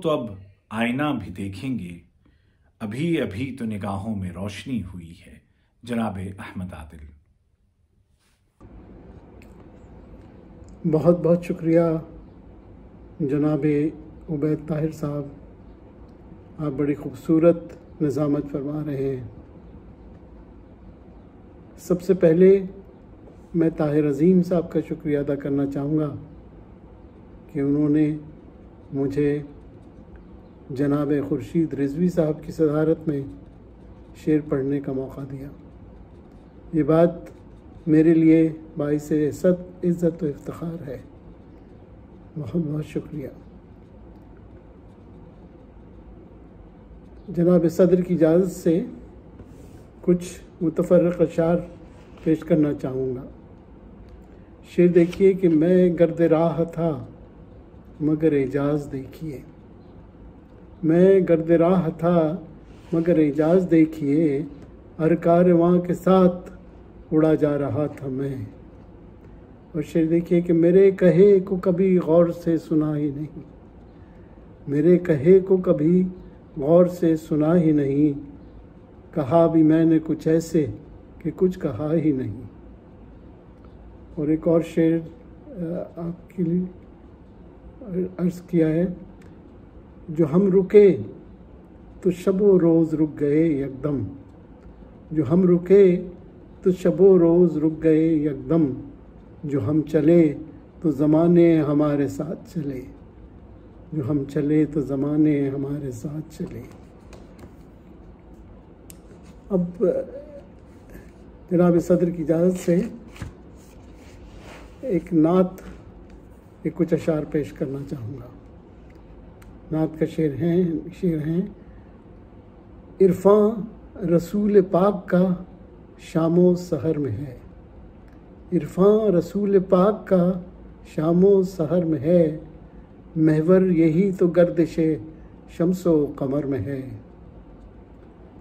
तो अब आईना भी देखेंगे, अभी अभी तो निगाहों में रोशनी हुई है। जनाब अहमद आदिल। बहुत बहुत शुक्रिया जनाब उबैद ताहिर साहब, आप बड़ी खूबसूरत निज़ामत फरमा रहे हैं। सबसे पहले मैं ताहिर अज़ीम साहब का शुक्रिया अदा करना चाहूँगा कि उन्होंने मुझे जनाब खुर्शीद रिजवी साहब की सदारत में शेर पढ़ने का मौका दिया। ये बात मेरे लिए बाइस इज़्ज़त व इफ्तिखार है। बहुत बहुत शुक्रिया। जनाब सदर की इजाज़त से कुछ मुतफ़र्रिक़ अशार पेश करना चाहूँगा। शेर देखिए कि मैं गर्द राह था मगर एजाज़ देखिए, मैं गर्द राह था मगर एजाज़ देखिए, हर कारवां के साथ उड़ा जा रहा था मैं। और शेर देखिए कि मेरे कहे को कभी गौर से सुना ही नहीं, मेरे कहे को कभी गौर से सुना ही नहीं, कहा भी मैंने कुछ ऐसे कि कुछ कहा ही नहीं। और एक और शेर आपके लिए अर्ज़ किया है, जो हम रुके तो शबो रोज़ रुक गए यकदम, जो हम रुके तो शबो रोज़ रुक गए यकदम, जो हम चले तो ज़माने हमारे साथ चले, जो हम चले तो ज़माने हमारे साथ चले। अब जनाब सदर की इजाज़त से एक नात के कुछ अशार पेश करना चाहूँगा। नात का शेर हैं इरफ़ां रसूल पाक का शामो सहर में है, इरफ़ां रसूल पाक का शामो सहर में है, महवर यही तो गर्दिश शम्सो कमर में है।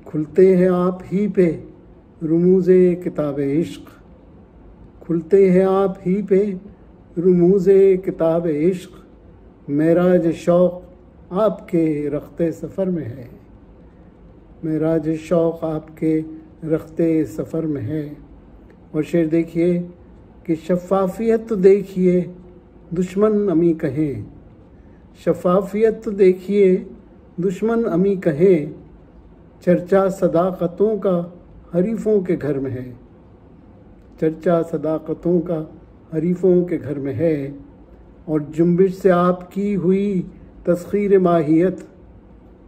खुलते हैं आप ही पे रुमूज़े किताब इश्क़, खुलते हैं आप ही पे रुमूज़े किताब इश्क़, मेराज शौक़ आपके रख्ते सफ़र में है, मेराज शौक़ आपके रख्ते सफ़र में है। और शेर देखिए कि शफ़ाफ़ियत तो देखिए दुश्मन अमी कहें, शफ़ाफ़ियत तो देखिए दुश्मन अमी कहें, चर्चा सदाक़तों का हरीफ़ों के घर में है, चर्चा सदाक़तों का हरीफ़ों के घर में है। और जुम्बिश से आपकी हुई तस्ख़ीर माहियत,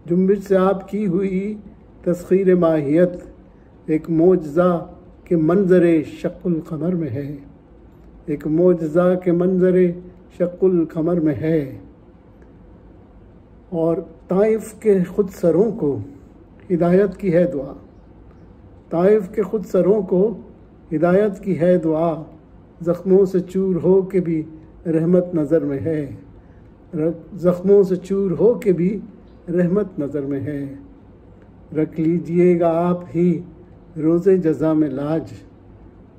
जुम्बिश से आपकी हुई तस्ख़ीर माहियत, एक मोजज़ा के मंज़रे शक्ल क़मर में है, एक मोजज़ा के मंज़रे शक्ल क़मर में है। और ताइफ़ के खुद सरों को हिदायत की है दुआ, ताइफ़ के खुद सरों को हिदायत की है दुआ, ज़ख्मों से चूर हो के भी रहमत नज़र में है, ज़ख्मों से चूर हो के भी रहमत नज़र में है। रख लीजिएगा आप ही रोज़े जज़ा में लाज,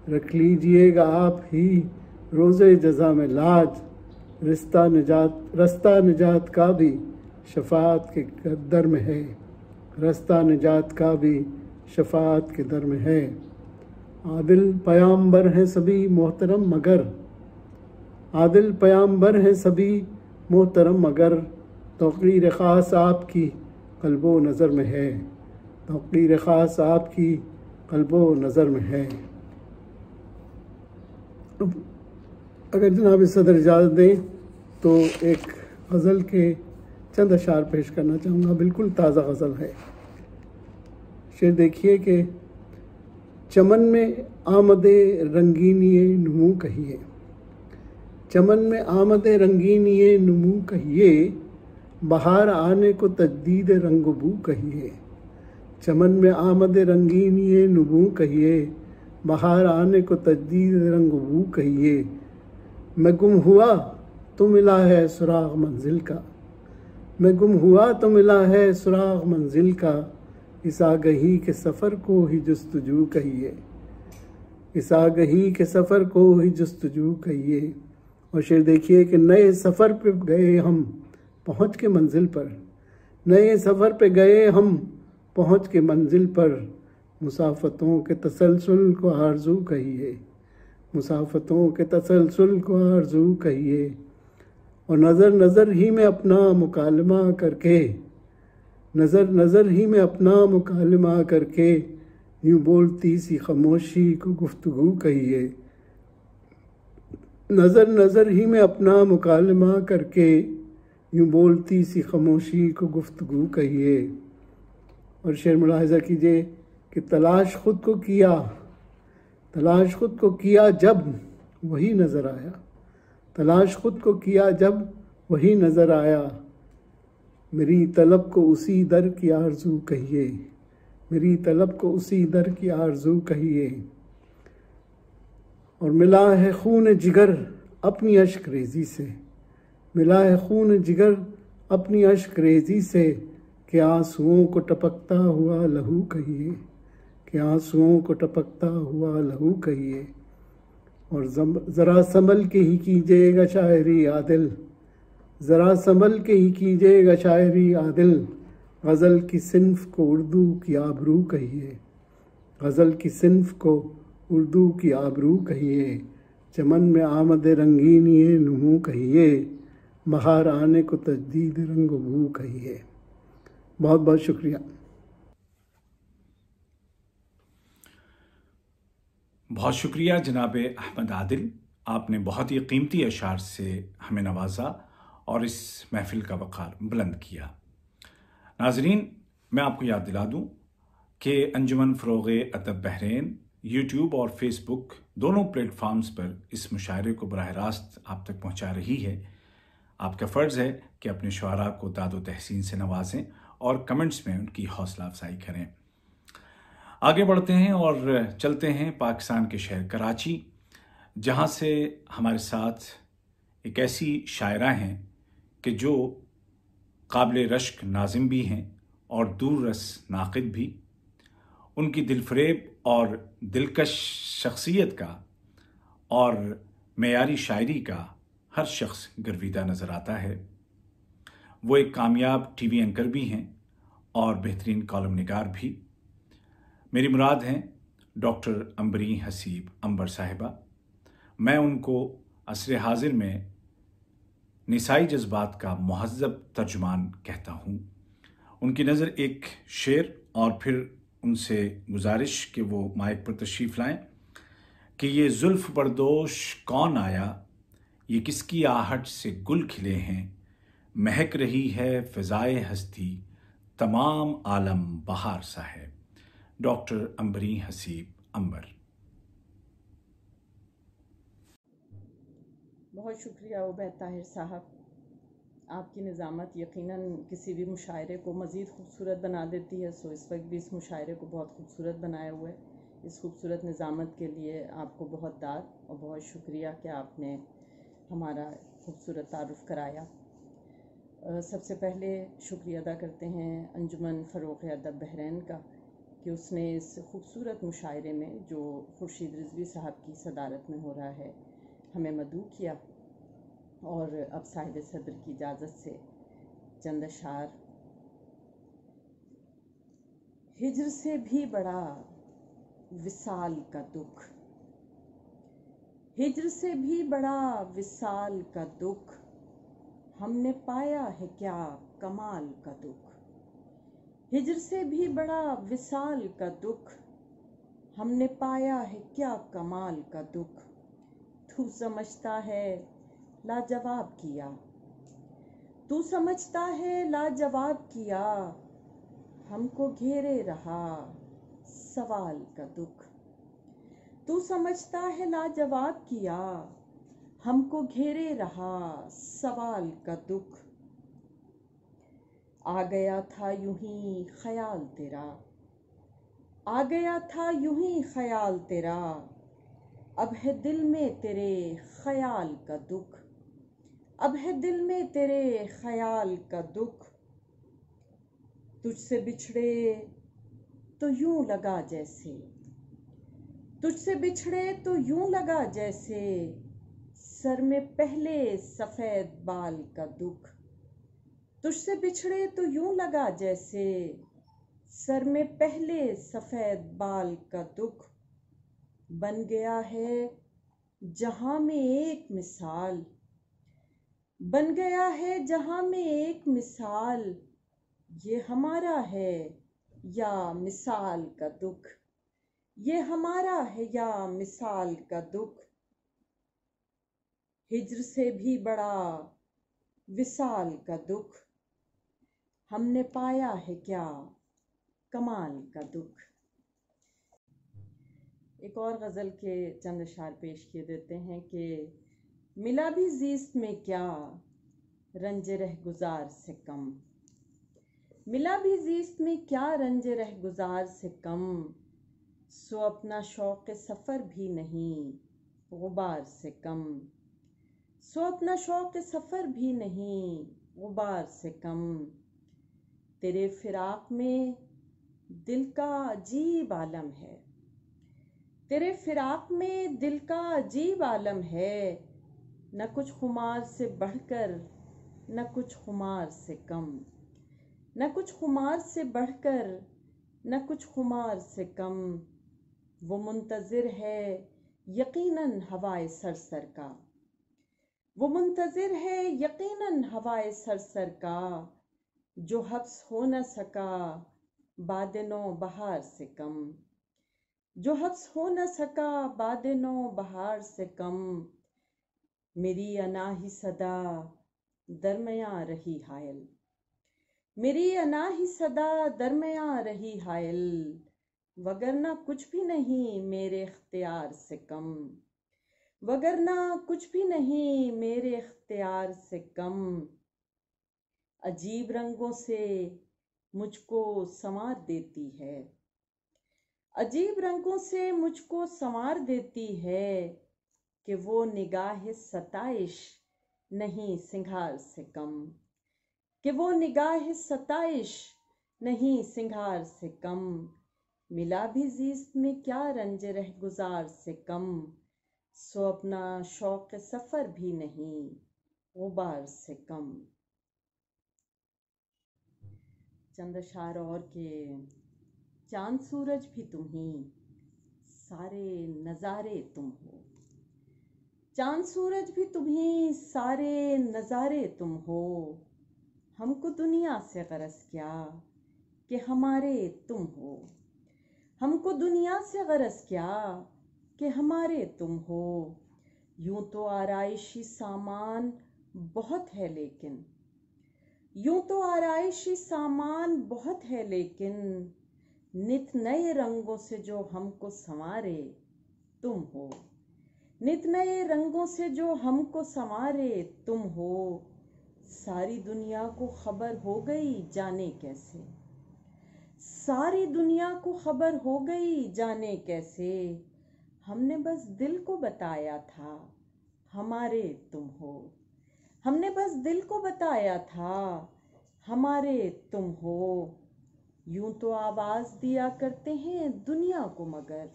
रख लीजिएगा आप ही रोज़े जज़ा में लाज, रास्ता निजात का भी शफाअत के दर में है, रास्ता निजात का भी शफाअत के दर में है। आदिल पैगंबर हैं सभी मोहतरम मगर, आदिल पैगंबर हैं सभी मोहतरम मगर, तौक़ीर ख़ास आपकी क़ल्बो नज़र में है, तौक़ीर ख़ास आपकी क़ल्बो नज़र में है। अगर जनाब सदर इजाज़त दें तो एक गज़ल के चंद अशार पेश करना चाहूँगा। बिल्कुल ताज़ा गज़ल है। शेर देखिए कि चमन में आमदे रंगीनिए नुमू कहिए, चमन में आमदे रंगीनिए नुमू कहिए, बहार आने को तजदीद रंगबू कहिए। चमन में आमदे रंगीनिए नुमू कहिए, बहार आने को तजदीद रंगबू कहिए। मैं गुम हुआ तो मिला है सुराग मंजिल का, मैं गुम हुआ तो मिला है सुराग मंजिल का, इस आगही के सफ़र को ही जस्तजू कहिए, इस आगही के सफ़र को ही जस्तजू कहिए। और शेर देखिए कि नए सफ़र पे गए हम पहुँच के मंजिल पर, नए सफ़र पे गए हम पहुँच के मंजिल पर, मुसाफतों के तसलसल को आरज़ू कहिए, मुसाफतों के तसलसल को आरज़ू कहिए। और नज़र नज़र ही में अपना मुकालमा करके, नज़र नज़र ही में अपना मुकालमा करके, यूँ बोलती सी खामोशी को गुफ्तगू कहिए, नज़र नज़र ही में अपना मुकालमा करके, यूँ बोलती सी खामोशी को गुफ्तगू कहिए। और शेर मुलाहिज़ा कीजिए कि तलाश ख़ुद को किया, तलाश ख़ुद को किया जब वही नज़र आया, तलाश ख़ुद को किया जब वही नज़र आया। मेरी तलब को उसी दर की आरज़ू कहिए, मेरी तलब को उसी दर की आरज़ू कहिए। और मिला है खून जिगर अपनी अश्क रेज़ी से, मिला है खून जिगर अपनी अश्क रेज़ी से, कि आंसुओं को टपकता हुआ लहू कहिए, कि आंसुओं को टपकता हुआ लहू कहिए। और ज़रा संभल के ही कीजिएगा शायरी आदिल, ज़रा संभल के ही कीजिएगा शायरी आदिल, गज़ल की सिन्फ़ को उर्दू की आबरू कहिए, गज़ल की सिन्फ़ को उर्दू की आबरू कहिए। चमन में आमद रंगीनिए नुमू कहिए, बहार आने को तजदीद रंगबू कहिए। बहुत बहुत शुक्रिया। बहुत शुक्रिया जनाब अहमद आदिल, आपने बहुत ही कीमती अशार से हमें नवाजा और इस महफिल का वक़ार बुलंद किया। नाज़रीन, मैं आपको याद दिला दूं कि अंजुमन फ़रोग़े अदब बहरीन यूट्यूब और फेसबुक दोनों प्लेटफॉर्म्स पर इस मुशायरे को बराह रास्त आप तक पहुंचा रही है। आपका फ़र्ज़ है कि अपने शुआरा को दादो तहसीन से नवाजें और कमेंट्स में उनकी हौसला अफजाई करें। आगे बढ़ते हैं और चलते हैं पाकिस्तान के शहर कराची, जहां से हमारे साथ एक ऐसी शायरा हैं कि जो काबिल रश्क नाज़िम भी हैं और दूर रस नाक़िद भी। उनकी दिलफरेब और दिलकश शख्सियत का और मेयारी शायरी का हर शख्स गर्विदा नज़र आता है। वो एक कामयाब टीवी एंकर भी हैं और बेहतरीन कॉलम निगार भी। मेरी मुराद हैं डॉक्टर अंबरी हसीब अंबर साहिबा। मैं उनको असर हाजिर में निसाई जज्बात का मुहज़्ज़ब तर्जुमान कहता हूँ। उनकी नज़र एक शेर और फिर उनसे गुजारिश कि वो माइक पर तशरीफ़ लाएं कि ये जुल्फ़ बरदोश कौन आया, ये किसकी आहट से गुल खिले हैं, महक रही है फ़िज़ाए हस्ती, तमाम आलम बहार सा है। डॉक्टर अंबरी हसीब अंबर। बहुत शुक्रिया उबैद ताहिर साहब, आपकी निज़ामत यकीनन किसी भी मुशायरे को मज़ीद खूबसूरत बना देती है। सो इस वक्त भी इस मुशायरे को बहुत खूबसूरत बनाया हुआ है। इस खूबसूरत निज़ामत के लिए आपको बहुत दाद और बहुत शुक्रिया कि आपने हमारा खूबसूरत तारुफ़ कराया। सबसे पहले शुक्रिया अदा करते हैं अंजुमन फ़रोग़े अदब बहरीन का कि उसने इस खूबसूरत मुशायरे में जो खुर्शीद रिज़वी साहब की सदारत में हो रहा है हमें मदऊ किया। और अब साहिब सदर की इजाज़त से चंद अशार। हिज्र से भी बड़ा विसाल का दुख, हिज्र से भी बड़ा विसाल का दुख, हमने पाया है क्या कमाल का दुख। हिज्र से भी बड़ा विसाल का दुख, हमने पाया है क्या कमाल का दुख। तू समझता है लाजवाब किया, तू समझता है लाजवाब किया, हमको घेरे रहा सवाल का दुख। तू समझता है लाजवाब किया, हमको घेरे रहा सवाल का दुख। आ गया था यूं ही ख्याल तेरा, आ गया था यूं ही ख्याल तेरा, अब है दिल में तेरे ख्याल का दुख, अब है दिल में तेरे ख्याल का दुख। तुझसे बिछड़े तो यूं लगा जैसे, तुझसे बिछड़े तो यूं लगा जैसे, सर में पहले सफेद बाल का दुख। तुझसे बिछड़े तो यूं लगा जैसे, सर में पहले सफेद बाल का दुख। बन गया है जहां में एक मिसाल, बन गया है जहां में एक मिसाल, ये हमारा है या मिसाल का दुख, ये हमारा है या मिसाल का दुख। हिज्र से भी बड़ा विसाल का दुख, हमने पाया है क्या कमाल का दुख। एक और गज़ल के चंद अशार पेश किए देते हैं कि मिला भी ज़ीस्त में क्या रंज रह गुजार से कम, मिला भी ज़ीस्त में क्या रंज रह गुजार से कम, सो अपना शौक़ सफ़र भी नहीं गुबार से कम, सो अपना शौक़ सफ़र भी नहीं गुबार से कम। तेरे फिराक में दिल का अजीब आलम है, तेरे फिराक में दिल का अजीब आलम है, न कुछ खुमार से बढ़कर न कुछ खुमार से कम, न कुछ खुमार से बढ़कर न कुछ खुमार से कम। वो मुंतज़िर है यकीनन हवाए सरसर का, वो मुंतज़िर है यकीनन हवाए सरसर का, जो हब्स हो न सका बादनो बहार से कम, जो हब्स हो न सका बादनो बहार से कम। मेरी अनाही सदा दरमियाँ रही हायल, मेरी अनाही सदा दरमियाँ रही हायल, वगरना कुछ भी नहीं मेरे इख्तियार से कम, वगरना कुछ भी नहीं मेरे इख्तियार से कम। अजीब रंगों से मुझको संवार देती है, अजीब रंगों से मुझको संवार देती है, कि वो निगाह सताइश नहीं सिंगार से कम, कि वो निगाह सताइश नहीं सिंगार से कम। मिला भी ज़ीस्त में क्या रंज रह गुजार से कम, सो अपना शौक़ सफ़र भी नहीं गुबार से कम। चंद अशार और के चांद सूरज भी तुम ही, सारे नज़ारे तुम हो, चांद सूरज भी तुम ही सारे नज़ारे तुम हो। हमको दुनिया से गरज क्या कि हमारे तुम हो, हमको दुनिया से गरज क्या कि हमारे तुम हो। यूं तो आराइशी सामान बहुत है लेकिन, यूं तो आराइशी सामान बहुत है लेकिन, नित नए रंगों से जो हमको संवारे तुम हो, नित नए रंगों से जो हमको संवारे तुम हो। सारी दुनिया को खबर हो गई जाने कैसे, सारी दुनिया को खबर हो गई जाने कैसे, हमने बस दिल को बताया था हमारे तुम हो, हमने बस दिल को बताया था हमारे तुम हो। यूं तो आवाज़ दिया करते हैं दुनिया को मगर,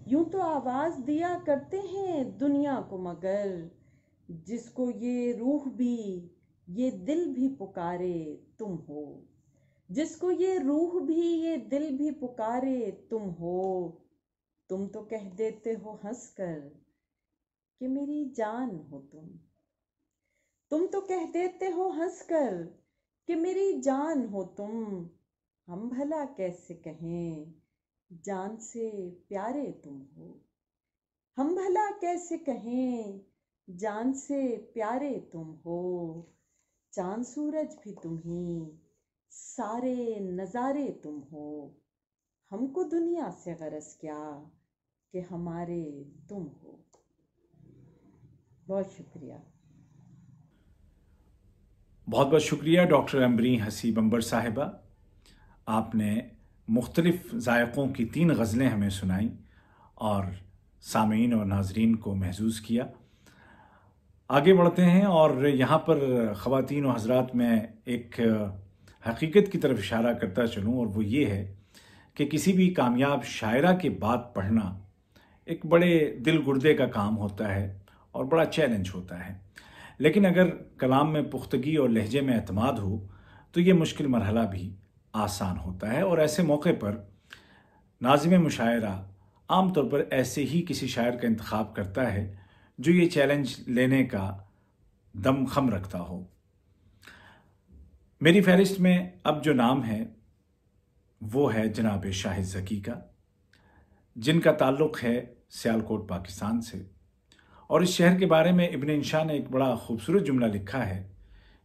यूं तो आवाज़ दिया करते हैं दुनिया को मगर, जिसको ये रूह भी ये दिल भी पुकारे तुम हो, जिसको ये रूह भी ये दिल भी पुकारे तुम हो। तुम तो कह देते हो हंसकर कि मेरी जान हो तुम तो कह देते हो हंसकर कि मेरी जान हो तुम। हम भला कैसे कहें जान से प्यारे तुम हो, हम भला कैसे कहें जान से प्यारे तुम हो। चांद सूरज भी तुम ही, सारे नज़ारे तुम हो। हमको दुनिया से गरज क्या कि हमारे तुम हो। बहुत शुक्रिया। बहुत बहुत शुक्रिया डॉक्टर अम्बरीन हसीब अंबर साहिबा। आपने मुख्तलिफ ज़ायक़ों की 3 गज़लें हमें सुनाई और सामीन और नाजरीन को महसूस किया। आगे बढ़ते हैं और यहाँ पर ख़वातीन और हज़रात में एक हकीकत की तरफ इशारा करता चलूँ, और वो ये है कि किसी भी कामयाब शायरा के बाद पढ़ना एक बड़े दिल गुर्दे का काम होता है और बड़ा चैलेंज होता है। लेकिन अगर कलाम में पुख्तगी और लहजे में एतमाद हो तो ये मुश्किल मरहला भी आसान होता है। और ऐसे मौके पर नाज़िम मुशायरा आमतौर पर ऐसे ही किसी शायर का इंतखाब करता है जो ये चैलेंज लेने का दम खम रखता हो। मेरी फहरिस्त में अब जो नाम है वो है जनाब शाहिद ज़की का, जिनका ताल्लुक़ है सियालकोट पाकिस्तान से। और इस शहर के बारे में इब्न इंशा ने एक बड़ा खूबसूरत जुमला लिखा है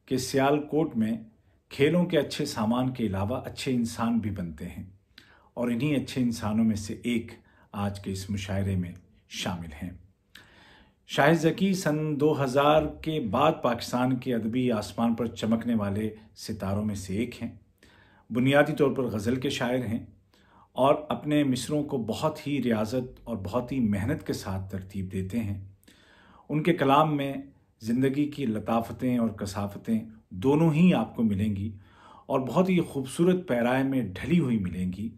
कि सियालकोट में खेलों के अच्छे सामान के अलावा अच्छे इंसान भी बनते हैं, और इन्हीं अच्छे इंसानों में से एक आज के इस मुशायरे में शामिल हैं। शाहिद ज़की सन 2000 के बाद पाकिस्तान के अदबी आसमान पर चमकने वाले सितारों में से एक हैं। बुनियादी तौर पर गज़ल के शायर हैं और अपने मिसरों को बहुत ही रियाजत और बहुत ही मेहनत के साथ तरतीब देते हैं। उनके कलाम में ज़िंदगी की लताफ़तें और कसाफ़तें दोनों ही आपको मिलेंगी और बहुत ही खूबसूरत पैराए में ढली हुई मिलेंगी।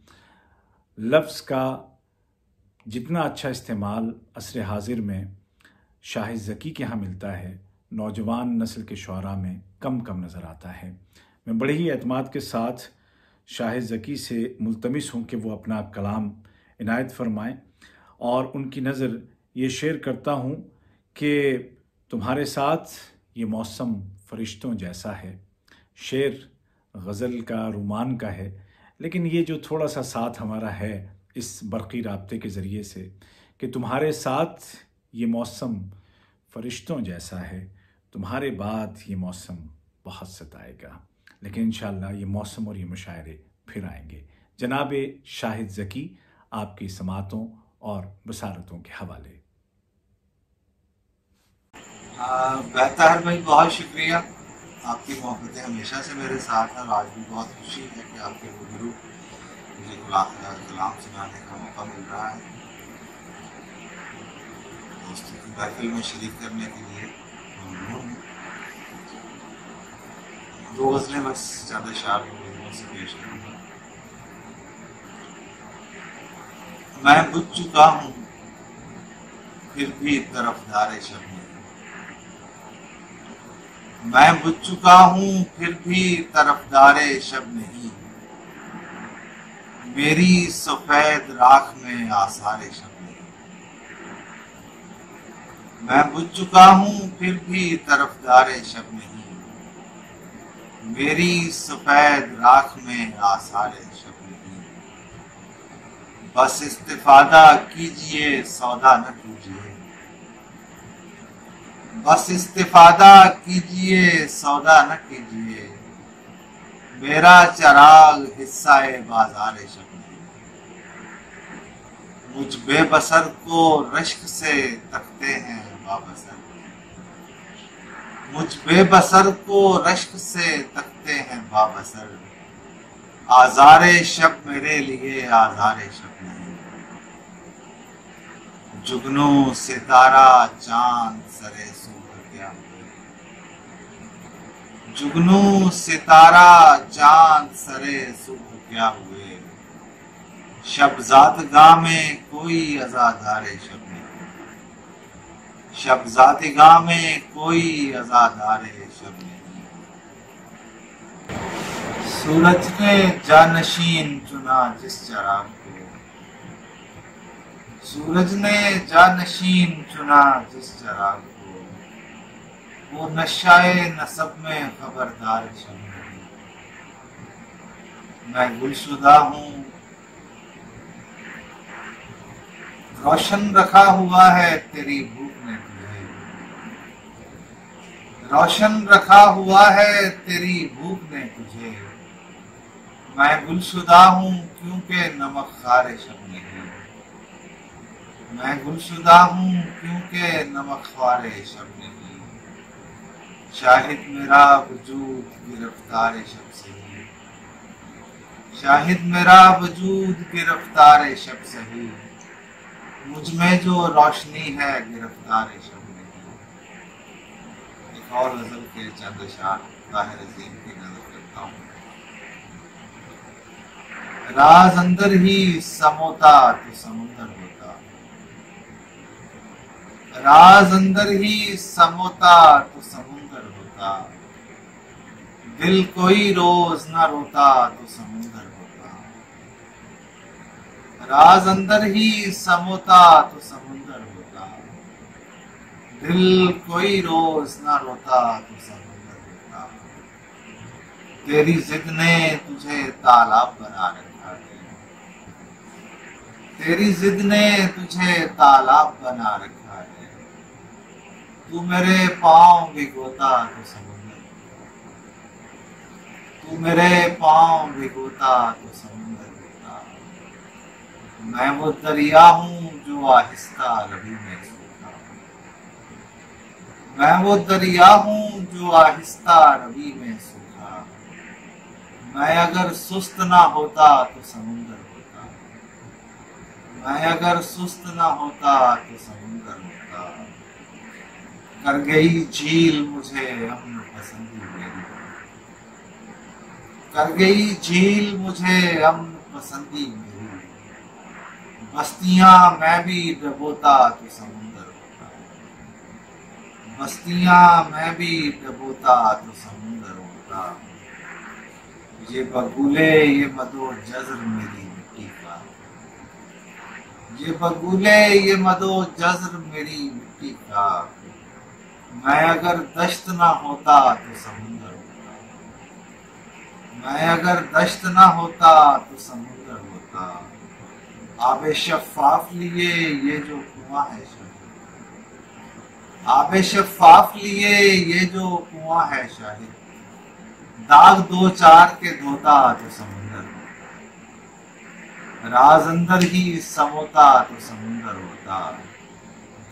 लफ्ज़ का जितना अच्छा इस्तेमाल असर हाजिर में शाहिद ज़की के यहाँ मिलता है, नौजवान नस्ल के शुआरा में कम कम नज़र आता है। मैं बड़े ही एतमाद के साथ शाहिद ज़की से मुल्तमिस हूँ कि वो अपना कलाम इनायत फरमाएँ, और उनकी नज़र ये शेयर करता हूँ कि तुम्हारे साथ ये मौसम फरिश्तों जैसा है। शेर गज़ल का रुमान का है, लेकिन ये जो थोड़ा सा साथ हमारा है इस बरक़ी राब्ते के ज़रिए से कि तुम्हारे साथ ये मौसम फरिश्तों जैसा है, तुम्हारे बाद ये मौसम बहुत सताएगा, लेकिन इंशाअल्लाह ये मौसम और ये मुशायरे फिर आएंगे। जनाब शाहिद ज़की आपकी समातों और बसारतों के हवाले। बेहतर भाई, बहुत शुक्रिया। आपकी मोहब्बतें हमेशा से मेरे साथ हैं और आज भी बहुत खुशी है कि आपके रूबरू मुझे कलाम सुनाने का मौका मिल रहा है। दोस्तों की महफिल में शरीक करने के लिए ममनून हूँ। 2 गज़लें बस ज़्यादा शार लोगों से पेश करूँगा। मैं बुझ चुका हूँ फिर भी तरफदार शब नहीं, मैं बुझ चुका हूँ फिर भी तरफदारे शब नहीं, मेरी सफेद राख में आसारे शब नहीं। मैं बुझ चुका हूँ फिर भी तरफदारे शब नहीं, मेरी सफेद राख में आसारे शब नहीं। बस इस्तिफादा कीजिए सौदा न कीजिए, बस इस्तिफादा कीजिए सौदा न कीजिए, मेरा चराग हिस्सा-ए बाज़ार शब नहीं। मुझ बेबसर को रश्क से तकते हैं बाबसर, मुझ बेबसर को रश्क से तकते हैं बाबसर, आज़ारे शब मेरे लिए आज़ारे शब नहीं। जुगनू सितारा चांद सरे सूरज क्या हुए, जुगनू सितारा चांद सरे सूरज क्या हुए, शबज़ादगाह में कोई अज़ादारे शब नहीं, शबज़ादगाह में कोई अज़ादारे शब नहीं। सूरज ने जानशीन चुना जिस चराग को, सूरज ने जानशीन चुना जिस चराग को, वो नशाए नसब में खबरदार शम्म। मैं गुलशुदा हूँ, रोशन रखा हुआ है तेरी भूख ने तुझे, रोशन रखा हुआ है तेरी भूख ने तुझे। मैं गुलशुदा हूँ क्योंकि नमक खारे शब नहीं, मैं गुलशुदा हूँ क्योंकि नमक खारे शब नहीं। शाहिद मेरा वजूद गिरफ्तार शब से ही, शाहिद मेरा वजूद गिरफ्तार शब से ही। मुझ में जो रोशनी है गिरफ्तार शब नहीं। एक और गजल के चंद अशार ताहिर अजीम की नजर करता हूँ। राज अंदर ही समोता तो समुंदर होता, राज अंदर ही समोता तो समुंदर होता। दिल कोई रोज ना रोता तो समुंदर होता, राज अंदर ही समोता तो समुंदर होता। दिल कोई रोज ना रोता तो समुंदर होता। तेरी जिद ने तुझे तालाब बना रखा, तेरी जिद ने तुझे तालाब बना रखा है। तू मेरे पाँव भिगोता तो समुंदर होता, तू मेरे पाँव भिगोता तो समुंदर होता। मैं वो दरिया हूँ जो आहिस्ता रवि में सूखा, मैं वो दरिया हूँ जो आहिस्ता रवि में सूखा। मैं अगर सुस्त ना होता तो समुंदर होता, मैं अगर सुस्त ना होता तो समुंदर होता। कर गई झील मुझे अमन पसंदी मेरी, कर गई झील मुझे अमन पसंदी मेरी। बस्तियां मैं भी डबोता तो समुंदर होता, बस्तियां मैं भी डबोता तो समुंदर होता। ये बगुले ये मदो जज़्र मेरी मिट्टी का, ये बगुले ये मदो जज़्र मेरी मिट्टी का। मैं अगर दश्त ना होता तो समुंदर होता, मैं अगर दश्त ना होता तो समुंदर होता। आबे शफ़ाफ लिए ये जो कुआं है शाहिद, आबे शफ़ाफ लिए ये जो कुआं है शाहिद। दाग दो चार के धोता तो समुंदर होता, राज अंदर ही समोता तो समुंदर होता।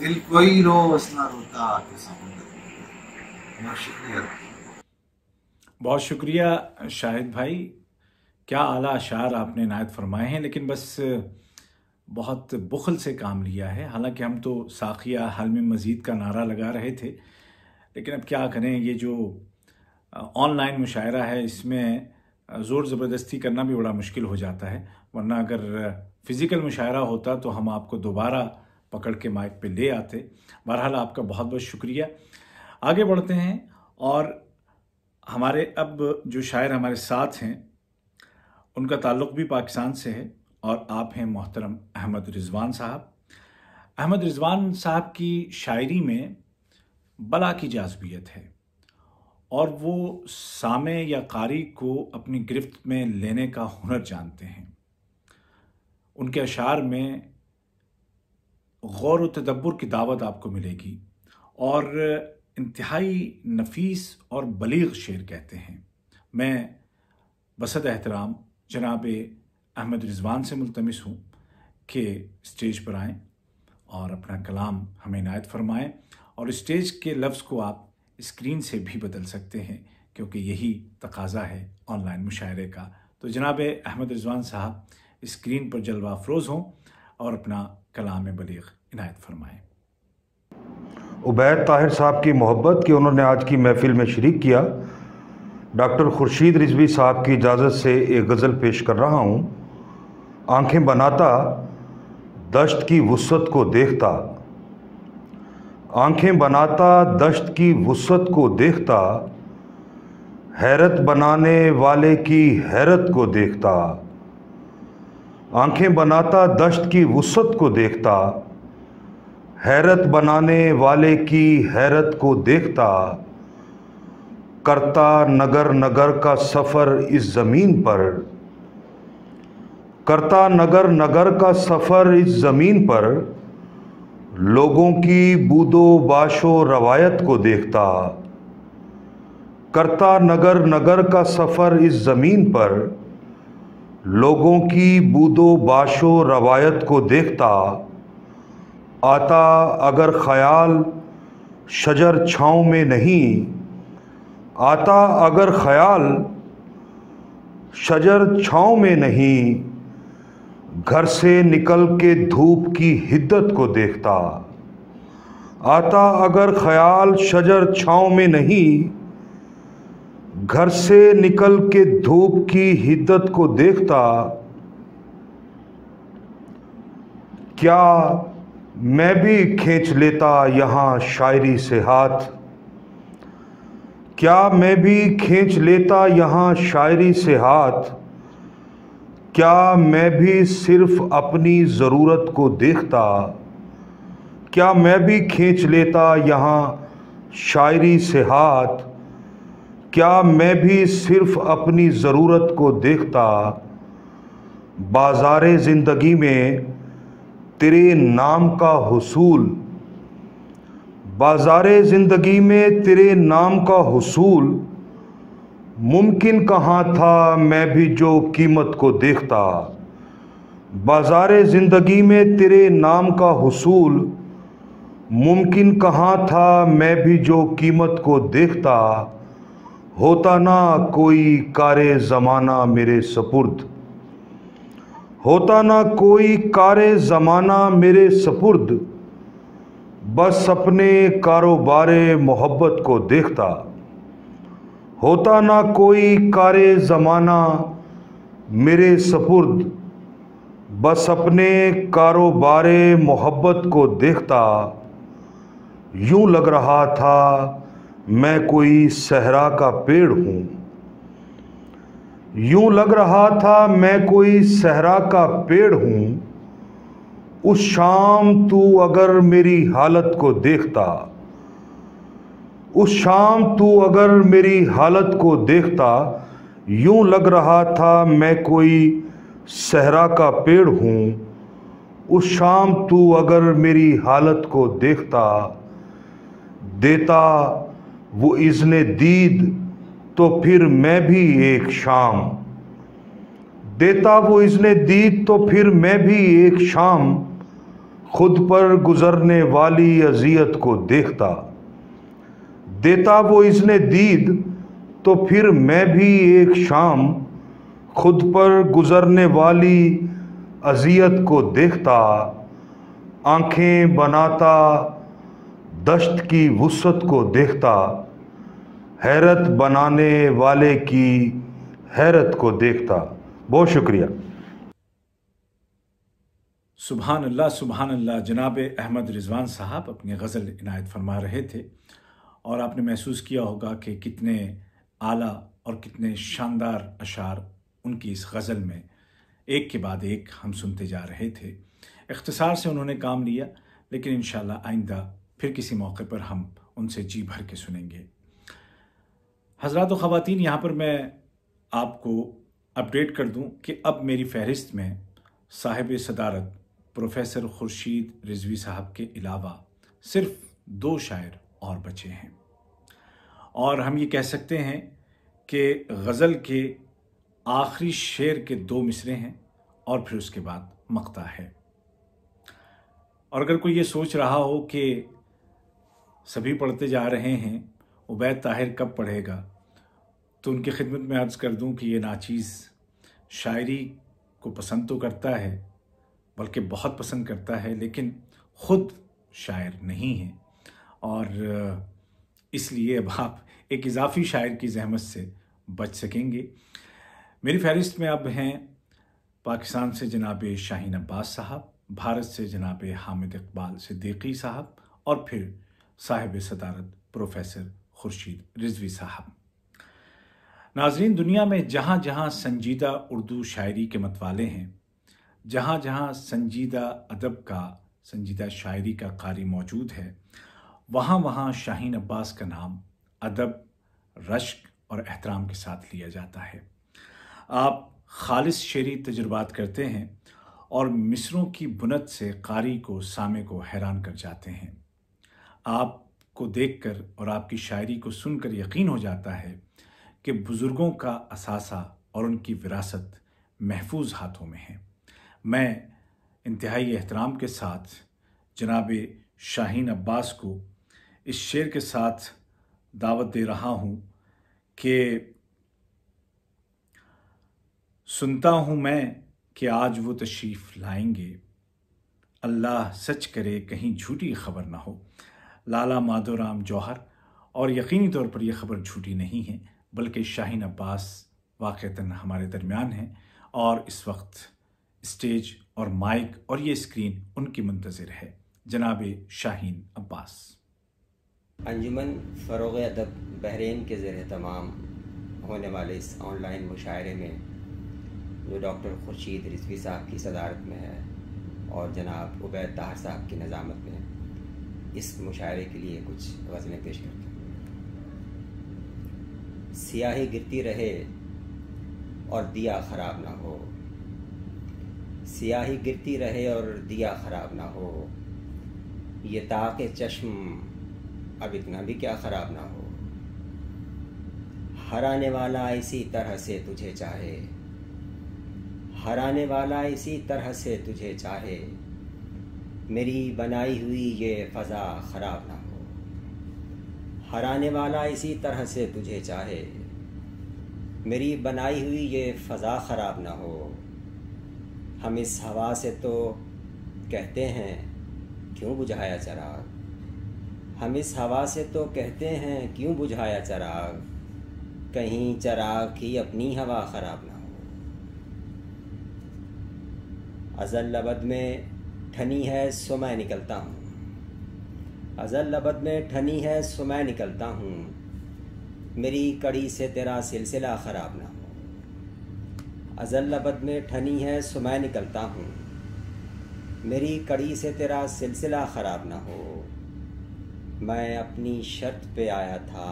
दिल कोई रोज न रोता तो समुंदर होता। बहुत शुक्रिया, बहुत शुक्रिया शाहिद भाई। क्या आला अशार आपने इनायत फरमाए हैं, लेकिन बस बहुत बुखल से काम लिया है। हालांकि हम तो साखिया हल में मज़ीद का नारा लगा रहे थे, लेकिन अब क्या करें, ये जो ऑनलाइन मुशायरा है इसमें ज़ोर ज़बरदस्ती करना भी बड़ा मुश्किल हो जाता है। वरना अगर फ़िज़िकल मुशायरा होता तो हम आपको दोबारा पकड़ के माइक पे ले आते। बहरहाल आपका बहुत बहुत शुक्रिया। आगे बढ़ते हैं और हमारे अब जो शायर हमारे साथ हैं उनका ताल्लुक़ भी पाकिस्तान से है और आप हैं मोहतरम अहमद रिजवान साहब। अहमद रिजवान साहब की शायरी में बला की जाज़बियत है और वो सामे या कारी को अपनी गिरफ्त में लेने का हुनर जानते हैं। उनके अशार में गौर व तदब्बुर की दावत आपको मिलेगी और इंतहाई नफीस और बलीग शेर कहते हैं। मैं बसद एहतराम जनाब अहमद रिजवान से मुल्तमिस हूँ कि स्टेज पर आएँ और अपना कलाम हमें इनायत फरमाएँ। और स्टेज के लफ्ज़ को आप स्क्रीन से भी बदल सकते हैं, क्योंकि यही तकाज़ा है ऑनलाइन मुशायरे का। तो जनाब अहमद रिजवान साहब स्क्रीन पर जलवा अफरोज़ हों और अपना कलाम बलीग इनायत फरमाएँ। उबैद ताहिर साहब की मोहब्बत कि उन्होंने आज की महफ़िल में शरीक किया। डॉक्टर खुर्शीद रिजवी साहब की इजाज़त से एक गज़ल पेश कर रहा हूँ। आंखें बनाता दश्त की वुसअत को देखता, आंखें बनाता दश्त की वुसअत को देखता। हैरत बनाने वाले की हैरत को देखता, आंखें बनाता दश्त की वुसअत को देखता, हैरत बनाने वाले की हैरत को देखता, करता नगर नगर का सफ़र इस ज़मीन पर, करता नगर नगर का सफ़र इस ज़मीन पर, लोगों की बूदो बाशो रवायत को देखता, करता नगर नगर का सफ़र इस ज़मीन पर, लोगों की बूदो बाशो रवायत को देखता, आता अगर ख़याल शजर छाँव में नहीं, आता अगर ख़याल शजर छाँव में नहीं, घर से निकल के धूप की हिद्दत को देखता, आता अगर ख़याल शजर छाँव में नहीं, घर से निकल के धूप की हिद्दत को देखता, क्या मैं भी खींच लेता यहाँ शायरी से हाथ, क्या मैं भी खींच लेता यहाँ शायरी से हाथ, क्या मैं भी सिर्फ अपनी ज़रूरत को देखता, क्या मैं भी खींच लेता यहाँ शायरी से हाथ, क्या मैं भी सिर्फ अपनी ज़रूरत को देखता, बाज़ारे ज़िंदगी में तेरे नाम का हुसूल, बाज़ारे ज़िंदगी में तेरे नाम का हुसूल, मुमकिन कहाँ था मैं भी जो कीमत को देखता, बाज़ारे ज़िंदगी में तेरे नाम का हुसूल, मुमकिन कहाँ था मैं भी जो कीमत को देखता, होता ना कोई कारे ज़माना मेरे सपुर्द, होता ना कोई कारे ज़माना मेरे सपुर्द, बस अपने कारोबारे मोहब्बत को देखता, होता ना कोई कारे ज़माना मेरे सपुर्द, बस अपने कारोबारे मोहब्बत को देखता, यूं लग रहा था मैं कोई सहरा का पेड़ हूँ, यूं लग रहा था मैं कोई सहरा का पेड़ हूँ, उस शाम तू अगर मेरी हालत को देखता, उस शाम तू अगर मेरी हालत को देखता, यूं लग रहा था मैं कोई सहरा का पेड़ हूँ, उस शाम तू अगर मेरी हालत को देखता, देता वो इज़्ने दीद तो फिर मैं भी एक शाम, देता वो इज़्ने दीद तो फिर मैं भी एक शाम, खुद पर गुज़रने वाली अज़ियत को देखता, देता वो इज़्ने दीद तो फिर मैं भी एक शाम, खुद पर गुज़रने वाली अज़ियत को देखता, आँखें बनाता दश्त की वुसअत को देखता, हैरत बनाने वाले की हैरत को देखता। बहुत शुक्रिया। सुभान अल्लाह सुभान अल्लाह। जनाब अहमद रिजवान साहब अपनी गज़ल इनायत फरमा रहे थे और आपने महसूस किया होगा कि कितने आला और कितने शानदार अशार उनकी इस गज़ल में एक के बाद एक हम सुनते जा रहे थे। इख्तिसार से उन्होंने काम लिया, लेकिन इंशाअल्लाह आइंदा फिर किसी मौके पर हम उनसे जी भर के सुनेंगे। हज़रात व ख़वातीन, यहाँ पर मैं आपको अपडेट कर दूं कि अब मेरी फहरिस्त में साहिब सदारत प्रोफेसर खुर्शीद रिजवी साहब के अलावा सिर्फ 2 शायर और बचे हैं, और हम ये कह सकते हैं कि गज़ल के आखिरी शेर के 2 मिसरे हैं और फिर उसके बाद मक़ता है। और अगर कोई ये सोच रहा हो कि सभी पढ़ते जा रहे हैं, उबैद ताहिर कब पढ़ेगा, तो उनकी खिदमत में अर्ज़ कर दूं कि ये नाचीज़ शायरी को पसंद तो करता है, बल्कि बहुत पसंद करता है, लेकिन ख़ुद शायर नहीं है, और इसलिए अब आप एक इजाफ़ी शायर की ज़हमत से बच सकेंगे। मेरी फहरिस्त में अब हैं पाकिस्तान से जनाब शाहीन अब्बास साहब, भारत से जनाब हामिद इकबाल सिद्दीकी साहब, और फिर साहिब सदारत प्रोफेसर खुर्शीद रिजवी साहब। नाजरीन, दुनिया में जहाँ जहाँ संजीदा उर्दू शायरी के मतवाले हैं, जहाँ जहाँ संजीदा अदब का, संजीदा शायरी का कारी मौजूद है, वहाँ वहाँ शाहीन अब्बास का नाम अदब, रश्क और एहतराम के साथ लिया जाता है। आप खालिस शेरी तजुर्बात करते हैं और मिसरों की बुनत से कारी को, सामे को हैरान कर जाते हैं। आपको देखकर और आपकी शायरी को सुनकर यकीन हो जाता है कि बुज़ुर्गों का असासा और उनकी विरासत महफूज हाथों में है। मैं इंतहाई एहतराम के साथ जनाब शाहीन अब्बास को इस शेर के साथ दावत दे रहा हूँ कि सुनता हूँ मैं कि आज वो तशरीफ़ लाएंगे, अल्लाह सच करे कहीं झूठी खबर ना हो। लाला माधोराम जौहर। और यकीनी तौर पर यह खबर झूठी नहीं है, बल्कि शाहीन अब्बास वाक़तन हमारे दरमियान हैं और इस वक्त स्टेज और माइक और ये स्क्रीन उनकी मुंतज़िर है। जनाब शाहीन अब्बास। अंजुमन फ़रोग़ अदब बहरीन के ज़ेर तमाम होने वाले इस ऑनलाइन मुशायरे में जो डॉक्टर खुर्शीद रिजवी साहब की सदारत में है और जनाब उबैद ताहिर साहब की निज़ामत में, इस मुशायरे के लिए कुछ गज़लें पेश करते हैं। सियाही गिरती रहे और दिया ख़राब ना हो, सियाही गिरती रहे और दिया ख़राब ना हो, ये ताक़े चश्म अब इतना भी क्या ख़राब ना हो। हराने वाला इसी तरह से तुझे चाहे, हराने वाला इसी तरह से तुझे चाहे, मेरी बनाई हुई ये फ़ज़ा ख़राब ना हो। हराने वाला इसी तरह से तुझे चाहे, मेरी बनाई हुई ये फ़ज़ा ख़राब ना हो। हम इस हवा से तो कहते हैं क्यों बुझाया चराग, हम इस हवा से तो कहते हैं क्यों बुझाया चराग, कहीं चराग की अपनी हवा ख़राब ना हो। अज़ल लबद में ठनी है सो मैं निकलता हूँ, अज़ल लबद में ठनी है सो मैं निकलता हूँ, मेरी कड़ी से तेरा सिलसिला ख़राब ना हो। अज़ल लबद में ठनी है सो मैं निकलता हूँ, मेरी कड़ी से तेरा सिलसिला ख़राब ना हो। मैं अपनी शर्त पे आया था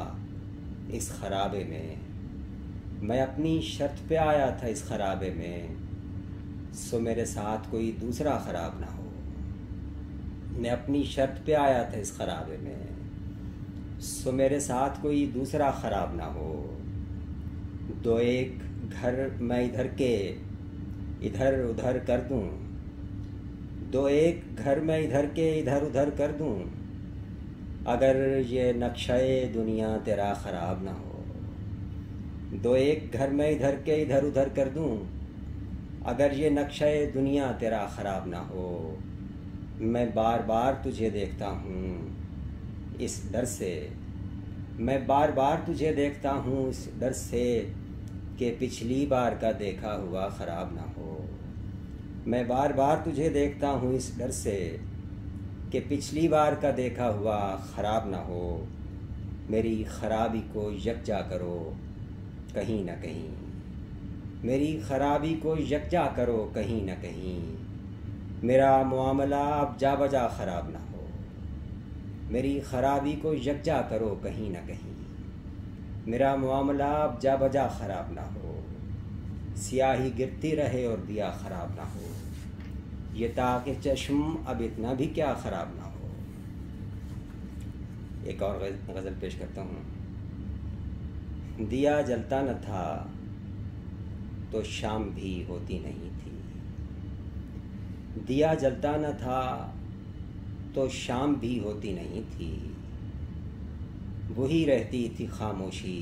इस खराबे में, मैं अपनी शर्त पे आया था इस खराबे में, सो मेरे साथ कोई दूसरा ख़राब ना हो। मैं अपनी शर्त पे आया था इस खराबे में, सो मेरे साथ कोई दूसरा ख़राब ना हो। दो एक घर मैं इधर के इधर उधर कर दूँ, दो एक घर मैं इधर के इधर उधर कर दूँ, अगर ये नक्शे दुनिया तेरा ख़राब ना हो। दो एक घर मैं इधर के इधर उधर कर दूँ, अगर ये नक्शे दुनिया तेरा ख़राब ना हो। मैं बार बार तुझे देखता हूँ इस डर से, मैं बार बार तुझे देखता हूँ इस डर से कि पिछली बार का देखा हुआ ख़राब ना हो। मैं बार बार तुझे देखता हूँ इस डर से कि पिछली बार का देखा हुआ ख़राब ना हो। मेरी ख़राबी को यकजा करो कहीं न कहीं, मेरी ख़राबी को यकजा करो कहीं न कहीं, मेरा मामला अब जा बजा ख़राब ना हो। मेरी ख़राबी को यकजा करो कहीं न कहीं, मेरा मामला अब जा बजा ख़राब ना हो। सियाही गिरती रहे और दिया ख़राब ना हो, ये ताकि चश्म अब इतना भी क्या ख़राब ना हो। एक और गज़ल पेश करता हूँ। दिया जलता न था तो शाम भी होती नहीं थी, दिया जलता न था तो शाम भी होती नहीं थी, वही रहती थी खामोशी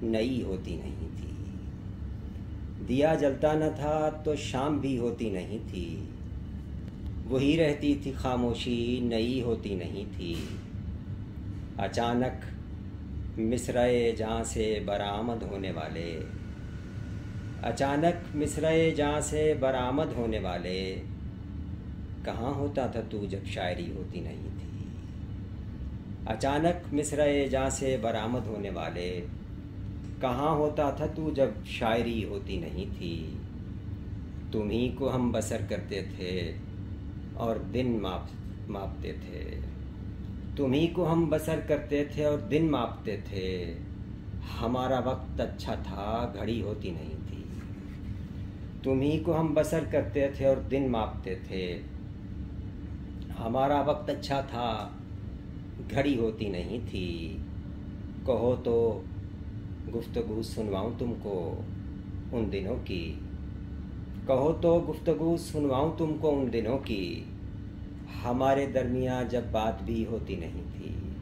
नई होती नहीं थी। दिया जलता न था तो शाम भी होती नहीं थी, वही रहती थी खामोशी नई होती नहीं थी। अचानक मिसराए जहाँ से बरामद होने वाले, अचानक मिसराए जहाँ से बरामद होने वाले, कहाँ होता था तू जब शायरी होती नहीं थी। अचानक मिसराए जहाँ से बरामद होने वाले, कहाँ होता था तू जब शायरी होती नहीं थी। तुम्ही को हम बसर करते थे और दिन मापते थे। तुम्ही को हम बसर करते थे और दिन मापते थे। हमारा वक्त अच्छा था, घड़ी होती नहीं थी। तुम्ही को हम बसर करते थे और दिन मापते थे। हमारा वक्त अच्छा था, घड़ी होती नहीं थी। कहो तो गुफ्तगू सुनवाऊँ तुमको उन दिनों की। कहो तो गुफ्तगू सुनवाऊँ तुमको उन दिनों की। हमारे दरमियाँ जब बात भी होती नहीं थी।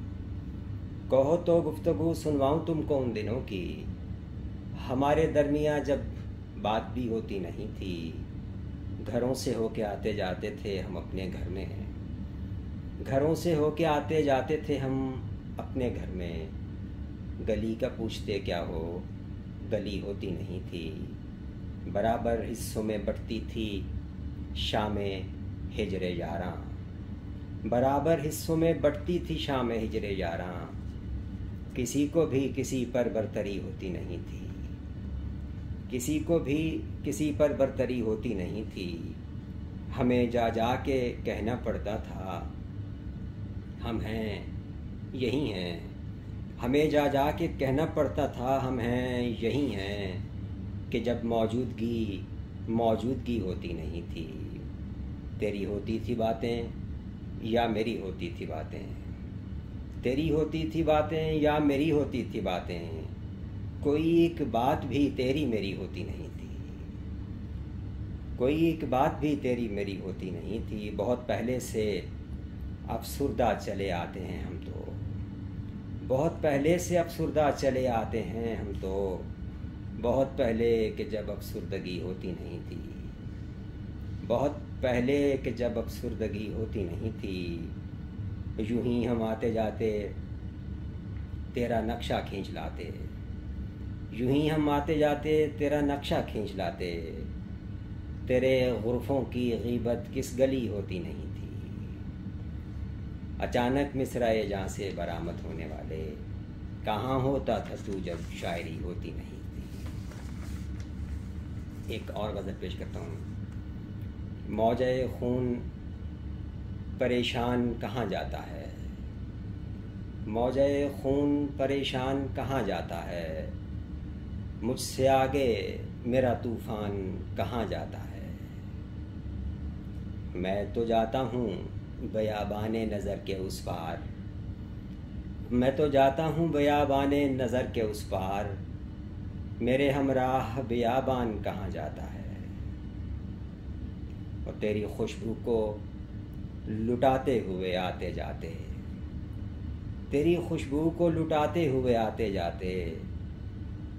कहो तो गुफ्तगू सुनवाऊँ तुमको उन दिनों की। हमारे दरमियाँ जब बात भी होती नहीं थी। घरों से होके आते जाते थे हम अपने घर में। घरों से होके आते जाते थे हम अपने घर में। गली का पूछते क्या हो, गली होती नहीं थी। बराबर हिस्सों में बंटती थी शामें हिजरे यारां। बराबर हिस्सों में बंटती थी शामें हिजरे यारां। किसी को भी किसी पर बरतरी होती नहीं थी। किसी को भी किसी पर बरतरी होती नहीं थी। हमें जा जा के कहना पड़ता था हम हैं यही हैं। हमें जा जा के कहना पड़ता था हम हैं यही हैं। कि जब मौजूदगी होती नहीं थी। तेरी होती थी बातें या मेरी होती थी बातें। तेरी होती थी बातें या मेरी होती थी बातें। कोई एक बात भी तेरी मेरी होती नहीं थी। कोई एक बात भी तेरी मेरी होती नहीं थी। बहुत पहले से अफसुर्दा चले आते हैं हम तो। बहुत पहले से अफसुर्दा चले आते हैं हम तो। बहुत पहले कि जब अफसुर्दगी होती नहीं थी। बहुत पहले कि जब अफसुर्दगी होती नहीं थी। यूं ही हम आते जाते तेरा नक्शा खींच लाते। यूं ही हम आते जाते तेरा नक्शा खींच लाते। तेरे गुरफों की गीबत किस गली होती नहीं थी। अचानक मिसराए जहाँ से बरामद होने वाले। कहाँ होता था तू जब शायरी होती नहीं थी। एक और गज़ल पेश करता हूँ। मौजे खून परेशान कहाँ जाता है। मौजे खून परेशान कहाँ जाता है। मुझसे आगे मेरा तूफ़ान कहाँ जाता है। मैं तो जाता हूँ बयाबाने नज़र के उस पार। मैं तो जाता हूँ बयाबाने नज़र के उस पार। मेरे हमराह बियाबान कहाँ जाता है। और तेरी खुशबू को लुटाते हुए आते जाते। तेरी खुशबू को लुटाते हुए आते जाते।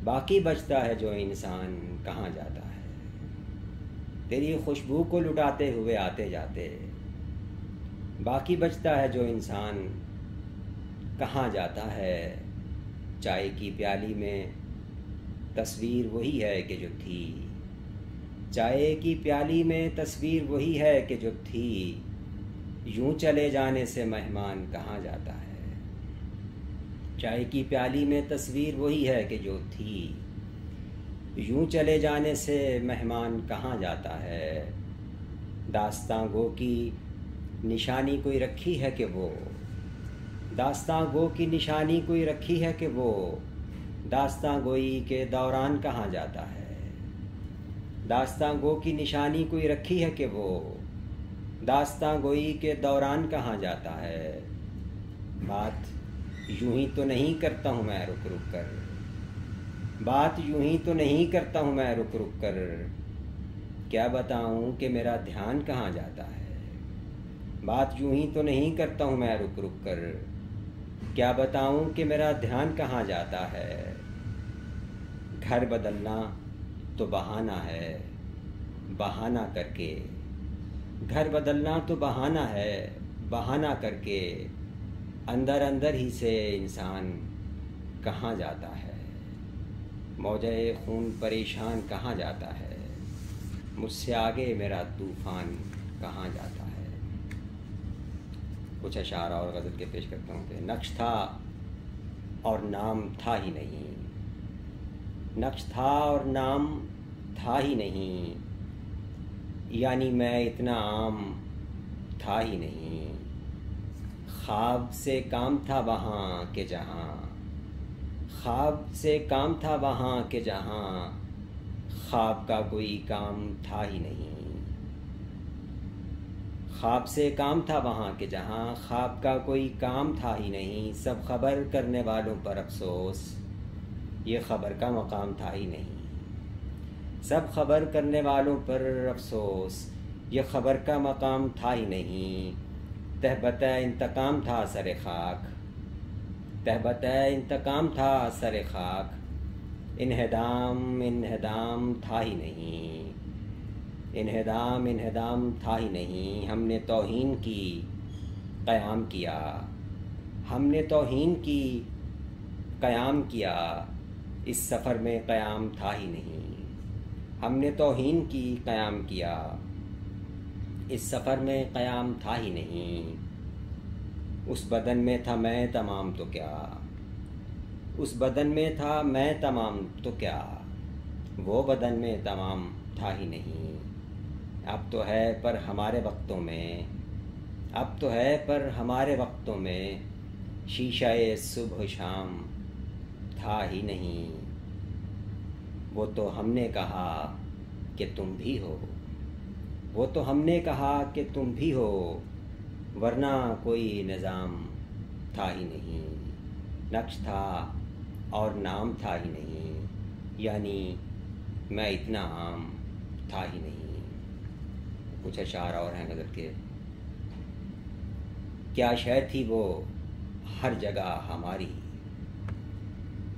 बाकी बचता है जो इंसान कहाँ जाता है। तेरी खुशबू को लुटाते हुए आते जाते। बाकी बचता है जो इंसान कहाँ जाता है। चाय की प्याली में तस्वीर वही है कि जो थी। चाय की प्याली में तस्वीर वही है कि जो थी। यूं चले जाने से मेहमान कहाँ जाता है। चाय की प्याली में तस्वीर वही है कि जो थी। यूं चले जाने से मेहमान कहाँ जाता है। दास्तां गो की निशानी कोई रखी है कि वो। दास्तां गो की निशानी कोई रखी है कि वो। दास्तां गोई के दौरान कहाँ जाता है। दास्तां गो की निशानी कोई रखी है कि वो। दास्तां गोई के दौरान कहाँ जाता है। बात यूं ही तो नहीं करता हूँ मैं रुक रुक कर। बात यूं ही तो नहीं करता हूँ मैं रुक रुक कर। क्या बताऊँ कि मेरा ध्यान कहाँ जाता है। बात यूं ही तो नहीं करता हूँ मैं रुक रुक कर। क्या बताऊँ कि मेरा ध्यान कहाँ जाता है। घर बदलना तो बहाना है, बहाना करके। घर बदलना तो बहाना है, बहाना करके। अंदर अंदर ही से इंसान कहाँ जाता है। मौजे खून परेशान कहाँ जाता है। मुझसे आगे मेरा तूफ़ान कहाँ जाता है। कुछ अशार और गज़ल के पेश करता हूँ कि नक्श था और नाम था ही नहीं। नक्श था और नाम था ही नहीं, यानी मैं इतना आम था ही नहीं। ख्वाब से काम था वहाँ के जहाँ, ख्वाब से काम था वहाँ के जहाँ, ख्वाब का कोई काम था ही नहीं। ख्वाब से काम था वहाँ के जहाँ, ख्वाब का कोई काम था ही नहीं। सब खबर करने वालों पर अफसोस, ये खबर का मकाम था ही नहीं। सब खबर करने वालों पर अफसोस, ये खबर का मकाम था ही नहीं। तहबत इंतकाम था सरे खाक, तहबत इंतकाम था सरे खाक, इन्हदाम इन्हदाम था ही नहीं। इन्हदाम इन्हदाम था ही नहीं। हमने तौहीन की क़याम किया, हमने तौहीन की क़याम किया, इस सफ़र में क़याम था ही नहीं। हमने तौहीन की क़याम किया, इस सफ़र में क़याम था ही नहीं। उस बदन में था मैं तमाम तो क्या, उस बदन में था मैं तमाम तो क्या, वो बदन में तमाम था ही नहीं। अब तो है पर हमारे वक्तों में, अब तो है पर हमारे वक्तों में, शीशाए सुबह शाम था ही नहीं। वो तो हमने कहा कि तुम भी हो, वो तो हमने कहा कि तुम भी हो, वरना कोई निज़ाम था ही नहीं। नक्श था और नाम था ही नहीं, यानी मैं इतना आम था ही नहीं। कुछ अशार और हैं गज़ल के। क्या शय थी वो हर जगह हमारी,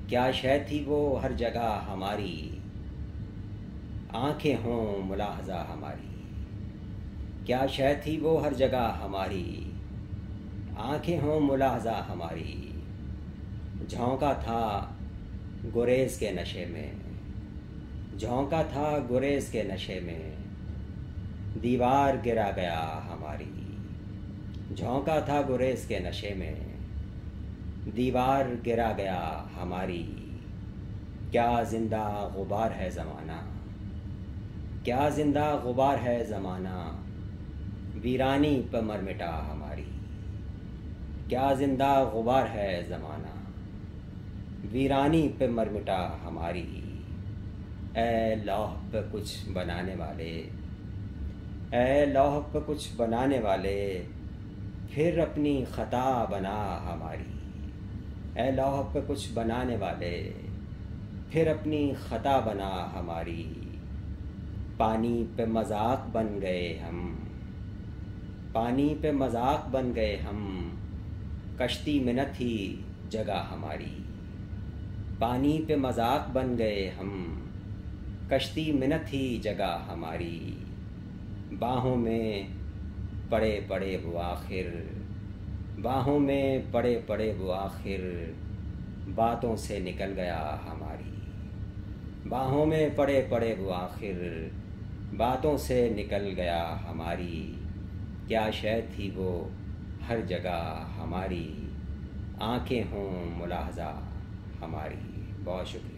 क्या शय थी वो हर जगह हमारी, आंखें हों मुलाहज़ा हमारी। क्या शय थी वो हर जगह हमारी, आंखें हों मुलाहज़ा हमारी। झोंका था गुरेज़ के नशे में, झोंका था गुरेज़ के नशे में, दीवार गिरा गया हमारी। झोंका था गुरेज़ के नशे में, दीवार गिरा गया हमारी। क्या ज़िंदा गुबार है ज़माना, क्या ज़िंदा गुबार है ज़माना, वीरानी पे मर मिटा हमारी। क्या ज़िंदा गुबार है ज़माना, वीरानी पे मर मिटा हमारी। ए लौह पे कुछ बनाने वाले, ए लौह पे कुछ बनाने वाले, फिर अपनी ख़ता बना हमारी। ए लौह पे कुछ बनाने वाले, फिर अपनी ख़ता बना हमारी। पानी पे मजाक बन गए हम, पानी पे मजाक बन गए हम, कश्ती में न थी जगह हमारी। पानी पे मजाक बन गए हम, कश्ती में न थी जगह हमारी। बाहों में पड़े पड़े वो आखिर, बाहों में पड़े पड़े वो आखिर, बातों से निकल गया हमारी। बाहों में पड़े पड़े वो आखिर, बातों से निकल गया हमारी। क्या शय थी वो हर जगह हमारी, आंखें हों मुलाहज़ा हमारी। बहुत शुक्रिया।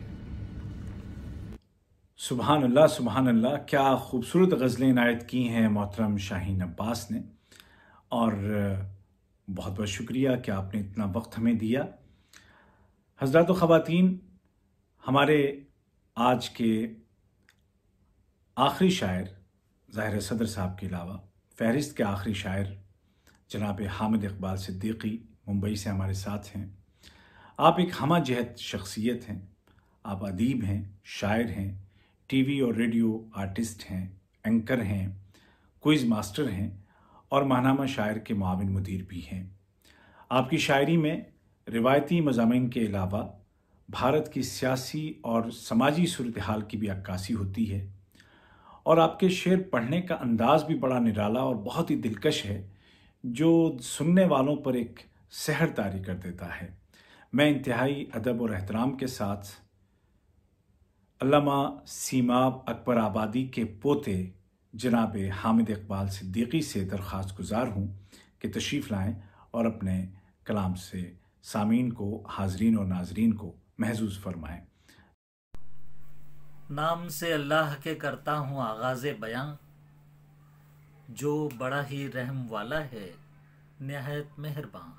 सुभान अल्लाह, सुभान अल्लाह। क्या खूबसूरत गज़लें इनायत की हैं मोहतरम शाहीन अब्बास ने, और बहुत बहुत शुक्रिया कि आपने इतना वक्त हमें दिया। हज़रात व ख़वातीन, हमारे आज के आखिरी शायर ज़ाहिर सदर साहब के अलावा फ़हरिस्त के आखिरी शायर जनाब हामिद इकबाल सिद्दीकी मुंबई से हमारे साथ हैं। आप एक हमा जहत शख्सियत हैं, आप अदीब हैं, शायर हैं, टीवी और रेडियो आर्टिस्ट हैं, एंकर हैं, क्विज़ मास्टर हैं और माहनामा शायर के मुआविन मुदीर भी हैं। आपकी शायरी में रिवायती मज़ामीन के अलावा भारत की सियासी और समाजी सूरत हाल की भी अक्कासी होती है, और आपके शेर पढ़ने का अंदाज़ भी बड़ा निराला और बहुत ही दिलकश है, जो सुनने वालों पर एक सहर तारी कर देता है। मैं इंतहाई अदब और एहतराम के साथ अल्लामा सीमाब अकबर आबादी के पोते जनाब हामिद इकबाल सिद्दीकी से दरख्वास्त गुजार हूँ कि तशरीफ़ लाएं और अपने कलाम से सामीन को, हाजरीन और नाजरीन को महजूज फरमाएं। नाम से अल्लाह के करता हूँ आगाज़ बयां, जो बड़ा ही रहम वाला है निहायत मेहरबान।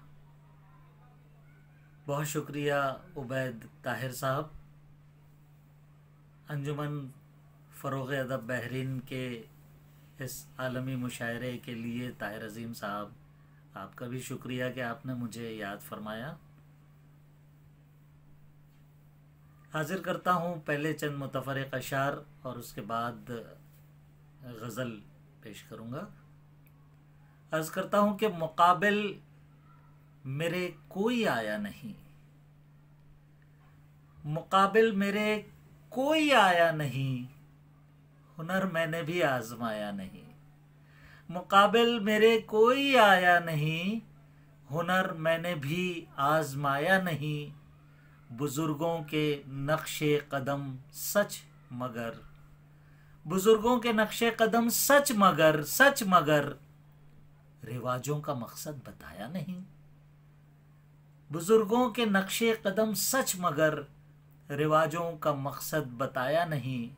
बहुत शुक्रिया उबैद ताहिर साहब, अंजुमन फ़रोग़ अदब बहरीन के इस आलमी मुशायरे के लिए। ताहिर अज़ीम साहब, आपका भी शुक्रिया कि आपने मुझे याद फरमाया। हाजिर करता हूँ पहले चंद मुतफ़र्रिक़ अशार और उसके बाद गज़ल पेश करूँगा। अर्ज़ करता हूँ कि मुक़ाबिल मेरे कोई आया नहीं, मुक़ाबिल मेरे कोई आया नहीं, हुनर मैंने भी आज़माया नहीं। मुक़ाबिल मेरे कोई आया नहीं, हुनर मैंने भी आज़माया नहीं। बुज़ुर्गों के नक्शे कदम सच मगर, बुज़ुर्गों के नक्शे कदम सच मगर, सच मगर रिवाजों का मकसद बताया नहीं। बुज़ुर्गों के नक्शे कदम सच मगर रिवाजों का मकसद बताया नहीं।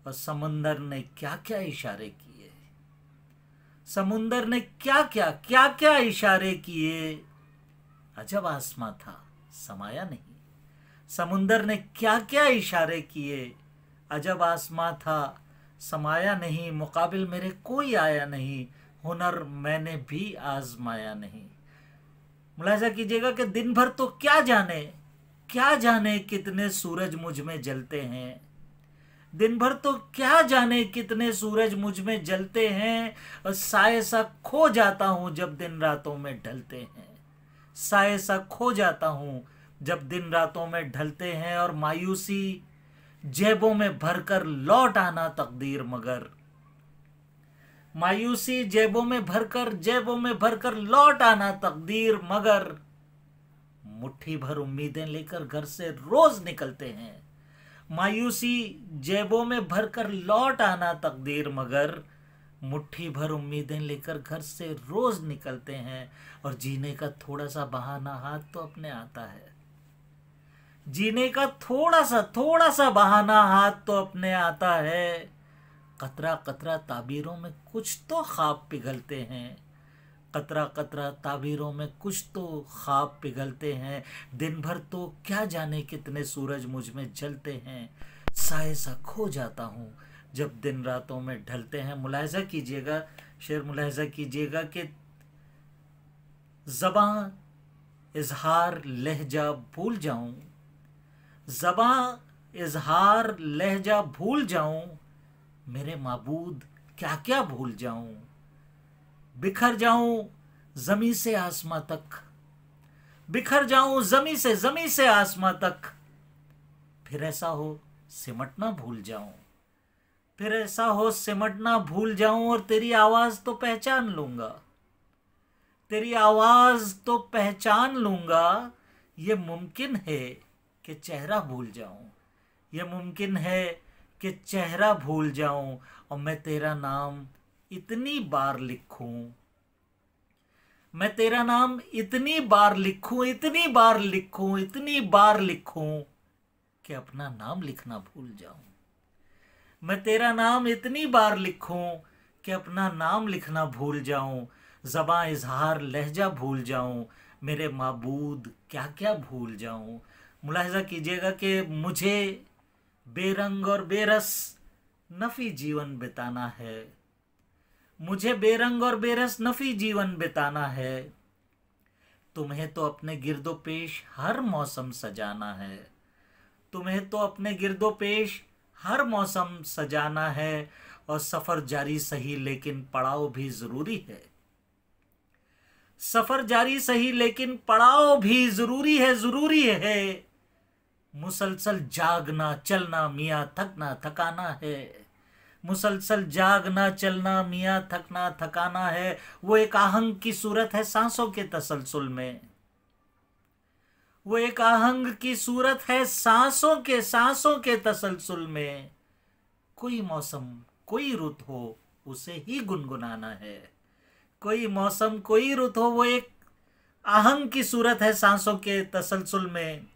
और समंदर ने क्या क्या इशारे किए, समुंदर ने क्या क्या इशारे किए, अजब आसमां था समाया नहीं। समुंदर ने क्या क्या इशारे किए, अजब आसमां था समाया नहीं। मुकाबिल मेरे कोई आया नहीं, हुनर मैंने भी आजमाया नहीं। मुलाहिजा कीजिएगा कि दिन भर तो क्या जाने कितने सूरज मुझ में जलते हैं। दिन भर तो क्या जाने कितने सूरज मुझ में जलते हैं। और साए सा खो जाता हूं जब दिन रातों में ढलते हैं, साए सा खो जाता हूं जब दिन रातों में ढलते हैं। और मायूसी जेबों में भरकर लौट आना तकदीर मगर, मायूसी जेबों में भरकर लौट आना तकदीर मगर। मुट्ठी भर उम्मीदें लेकर घर से रोज निकलते हैं। मायूसी जेबों में भरकर लौट आना तकदीर मगर, मुट्ठी भर उम्मीदें लेकर घर से रोज निकलते हैं। और जीने का थोड़ा सा बहाना हाथ तो अपने आता है, जीने का थोड़ा सा बहाना हाथ तो अपने आता है। कतरा कतरा ताबीरों में कुछ तो ख्वाब पिघलते हैं, कतरा कतरा ताबीरों में कुछ तो ख्वाब पिघलते हैं। दिन भर तो क्या जाने कितने सूरज मुझ में जलते हैं। साए सा खो जाता हूँ जब दिन रातों में ढलते हैं। मुलाहिजा कीजिएगा, शेर मुलाहिजा कीजिएगा कि ज़बां इजहार लहजा भूल जाऊं, ज़बां इजहार लहजा भूल जाऊं, मेरे माबूद क्या क्या भूल जाऊं। बिखर जाऊं ज़मीं से आसमां तक, बिखर जाऊं ज़मीं से आसमां तक। फिर ऐसा हो सिमटना भूल जाऊं, फिर ऐसा हो सिमटना भूल जाऊं। और तेरी आवाज़ तो पहचान लूंगा, तेरी आवाज़ तो पहचान लूंगा। ये मुमकिन है कि चेहरा भूल जाऊं, ये मुमकिन है कि चेहरा भूल जाऊं। और मैं तेरा नाम इतनी बार लिखूं, मैं तेरा नाम इतनी बार लिखूं, इतनी बार लिखूं, इतनी बार लिखूं कि अपना नाम लिखना भूल जाऊं। मैं तेरा नाम इतनी बार लिखूं कि अपना नाम लिखना भूल जाऊं। ज़बां इजहार लहजा भूल जाऊं, मेरे माबूद क्या क्या भूल जाऊं। मुलाहिजा कीजिएगा कि मुझे बेरंग और बेरस नफ़ी जीवन बिताना है, मुझे बेरंग और बेरस नफ़ी जीवन बिताना है। तुम्हें तो अपने गिरदो पेश हर मौसम सजाना है, तुम्हें तो अपने गिरदो पेश हर मौसम सजाना है। और सफ़र जारी सही लेकिन पड़ाव भी ज़रूरी है, सफ़र जारी सही लेकिन पड़ाव भी ज़रूरी है, ज़रूरी है। मुसलसल जागना चलना मियाँ थकना थकाना है, मुसलसल जागना चलना मियाँ थकना थकाना है। वो एक आहंग की सूरत है सांसों के तसलसल में, वो एक आहंग की सूरत है सांसों के तसलसल में। कोई मौसम कोई रुत हो उसे ही गुनगुनाना है, कोई मौसम कोई रुत हो वो एक आहंग की सूरत है सांसों के तसलसल में।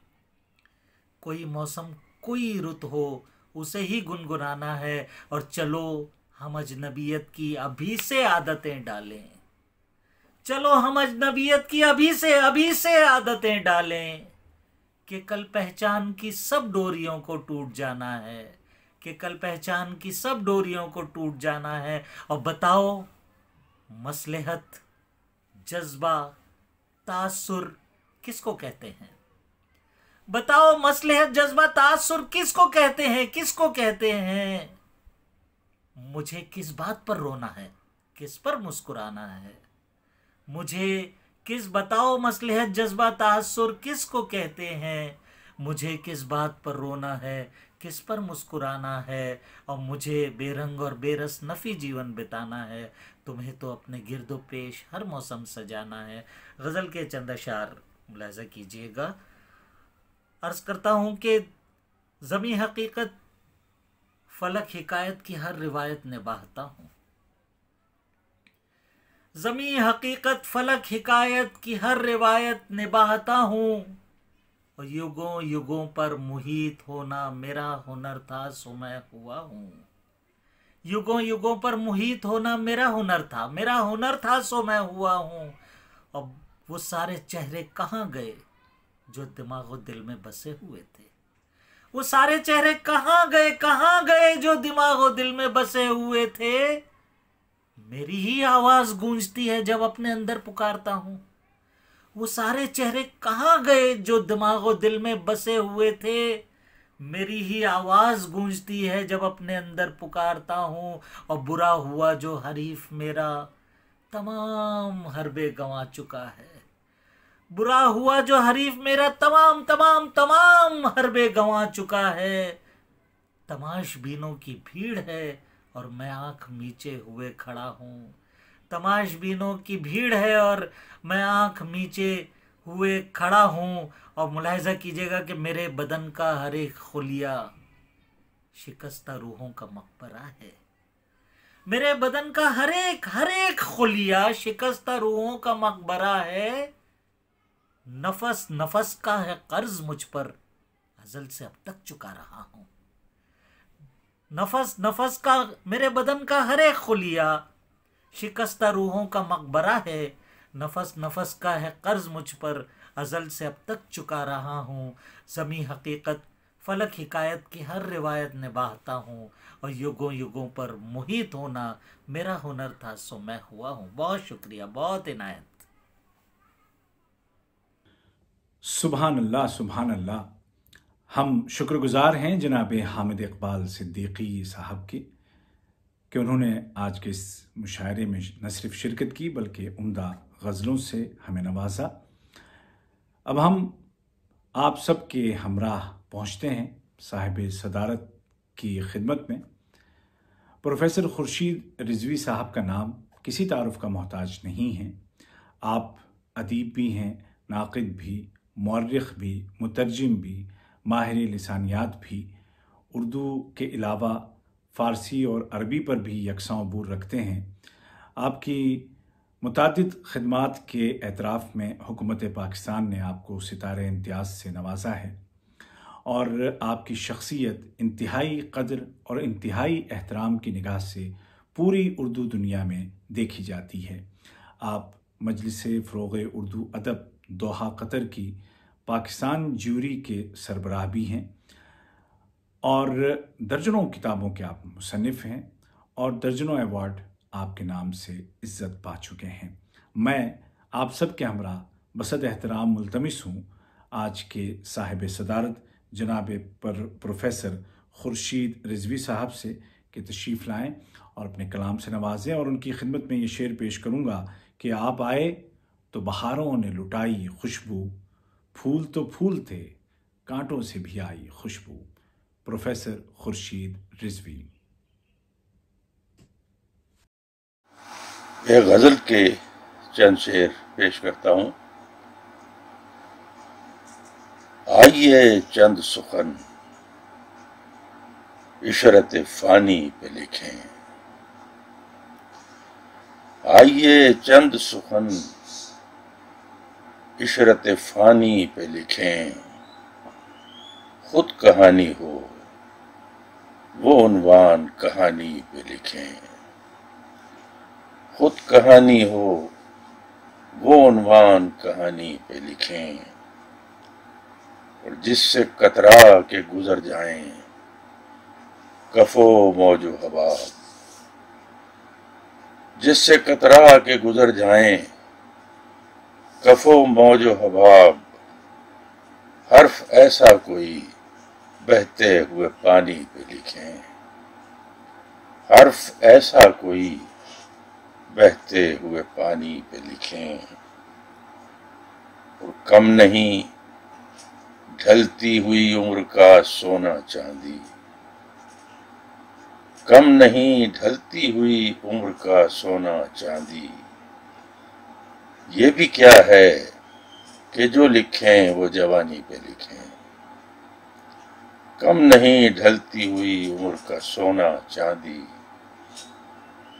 कोई मौसम कोई रुत हो उसे ही गुनगुनाना है। और चलो हम अजनबियत की अभी से आदतें डालें, चलो हम अजनबियत की अभी से आदतें डालें कि कल पहचान की सब डोरियों को टूट जाना है, कि कल पहचान की सब डोरियों को टूट जाना है। और बताओ मसलहत, जज्बा, तासुर किसको कहते हैं? बताओ मसलहत, जज्बा, तासुर किसको कहते हैं? किसको कहते हैं? मुझे किस बात पर रोना है, किस पर मुस्कुराना है? मुझे किस, बताओ मसलहत, जज्बा, तासुर किसको कहते हैं? मुझे किस बात पर रोना है, किस पर मुस्कुराना है? और मुझे बेरंग और बेरस नफी जीवन बिताना है, तुम्हें तो अपने गिरदो पेश हर मौसम सजाना है। गज़ल के चंद अशार मुलाहिज़ा कीजिएगा। अर्ज करता हूँ कि ज़मी हकीकत फलक हिकायत की हर रिवायत निभाता हूँ, ज़मी हकीकत फलक हिकायत की हर रिवायत निभाता हूँ। और युगों युगों पर मुहीत होना मेरा हुनर था, सो मैं हुआ हूँ। युगों युगों पर मुहीत होना मेरा हुनर था, सो मैं हुआ हूँ। अब वो सारे चेहरे कहाँ गए जो दिमागो दिल में बसे हुए थे? वो सारे चेहरे कहाँ गए जो दिमागो दिल में बसे हुए थे? मेरी ही आवाज गूंजती है जब अपने अंदर पुकारता हूँ। वो सारे चेहरे कहाँ गए जो दिमागो दिल में बसे हुए थे? मेरी ही आवाज गूंजती है जब अपने अंदर पुकारता हूँ। और बुरा हुआ जो हरीफ मेरा तमाम हरबे गंवा चुका है, बुरा हुआ जो हरीफ मेरा तमाम हरबे गंवा चुका है। तमाशबीनों की भीड़ है और मैं आंख मीचे हुए खड़ा हूँ। तमाशबीनों की भीड़ है और मैं आंख मीचे हुए खड़ा हूँ। और मुलाहिज़ा कीजिएगा कि मेरे बदन का हर एक खुलिया शिकस्ता रूहों का मकबरा है। मेरे बदन का हर एक खुलिया शिकस्ता रूहों का मकबरा है। नफस नफस का है कर्ज मुझ पर, अज़ल से अब तक चुका रहा हूं। नफस नफस का, मेरे बदन का हर एक खुलिया शिकस्ता रूहों का मकबरा है। नफस नफस का है कर्ज मुझ पर, अज़ल से अब तक चुका रहा हूँ। ज़मी हकीकत फलक हिकायत की हर रिवायत निभाता हूँ। और युगों युगों पर मुहीत होना मेरा हुनर था, सो मैं हुआ हूँ। बहुत शुक्रिया, बहुत इनायत। सुभान अल्लाह, सुभान अल्लाह। हम शुक्रगुजार हैं जनाब हामिद इकबाल सिद्दीकी साहब के कि उन्होंने आज के इस मुशायरे में न सिर्फ शिरकत की बल्कि उम्दा गज़लों से हमें नवाजा। अब हम आप सब के हमराह पहुँचते हैं साहिब सदारत की खिदमत में। प्रोफेसर खुर्शीद रिजवी साहब का नाम किसी तारुफ का मोहताज नहीं है। आप अदीब भी हैं, नाक़िद भी, मौर्रिख़ भी, मुतरजिम भी, माहिर लिसानियात भी, उर्दू के अलावा फ़ारसी और अरबी पर भी यकसां अबूर रखते हैं। आपकी मुतादिद खिदमात के एतराफ़ में हुकूमत पाकिस्तान ने आपको सितारे इम्तियाज़ से नवाजा है और आपकी शख्सियत इंतहाई कदर और इंतहाई एहतराम की निगाह से पूरी उर्दू दुनिया में देखी जाती है। आप मजलिस फ़रोग़ उर्दू अदब दोहा कतर की पाकिस्तान ज्यूरी के सरबराह भी हैं और दर्जनों किताबों के आप मुसन्निफ़ हैं और दर्जनों अवार्ड आपके नाम से इज़्ज़त पा चुके हैं। मैं आप सब के हमरा बसद एहतराम मुल्तमिस हूँ आज के साहिब सदारत जनाब प्रोफेसर खुर्शीद रिजवी साहब से कि तशरीफ़ लाएँ और अपने कलाम से नवाजें। और उनकी खिदमत में ये शेर पेश करूँगा कि आप आए तो बहारों ने लुटाई खुशबू, फूल तो फूल थे कांटों से भी आई खुशबू। प्रोफेसर खुर्शीद रिजवी। एक गज़ल के चंद शेर पेश करता हूँ। आइए चंद सुखन इशरत फ़ानी पे लिखें, आइए चंद सुखन इशरत फ़ानी पे लिखें, खुद कहानी हो वो उन्वान कहानी पे लिखें। खुद कहानी हो वो उन्वान कहानी पे लिखें, और जिससे कतरा के गुजर जाएं कफो मौजो हवा। जिससे कतरा के गुजर जाएं कफो मौजो हवाब। हर्फ ऐसा कोई बहते हुए पानी पे लिखें। हर्फ ऐसा कोई बहते हुए पानी पे लिखें, और कम नहीं ढलती हुई उम्र का सोना चांदी। कम नहीं ढलती हुई उम्र का सोना चांदी। ये भी क्या है कि जो लिखें वो जवानी पे लिखें। कम नहीं ढलती हुई उम्र का सोना चांदी।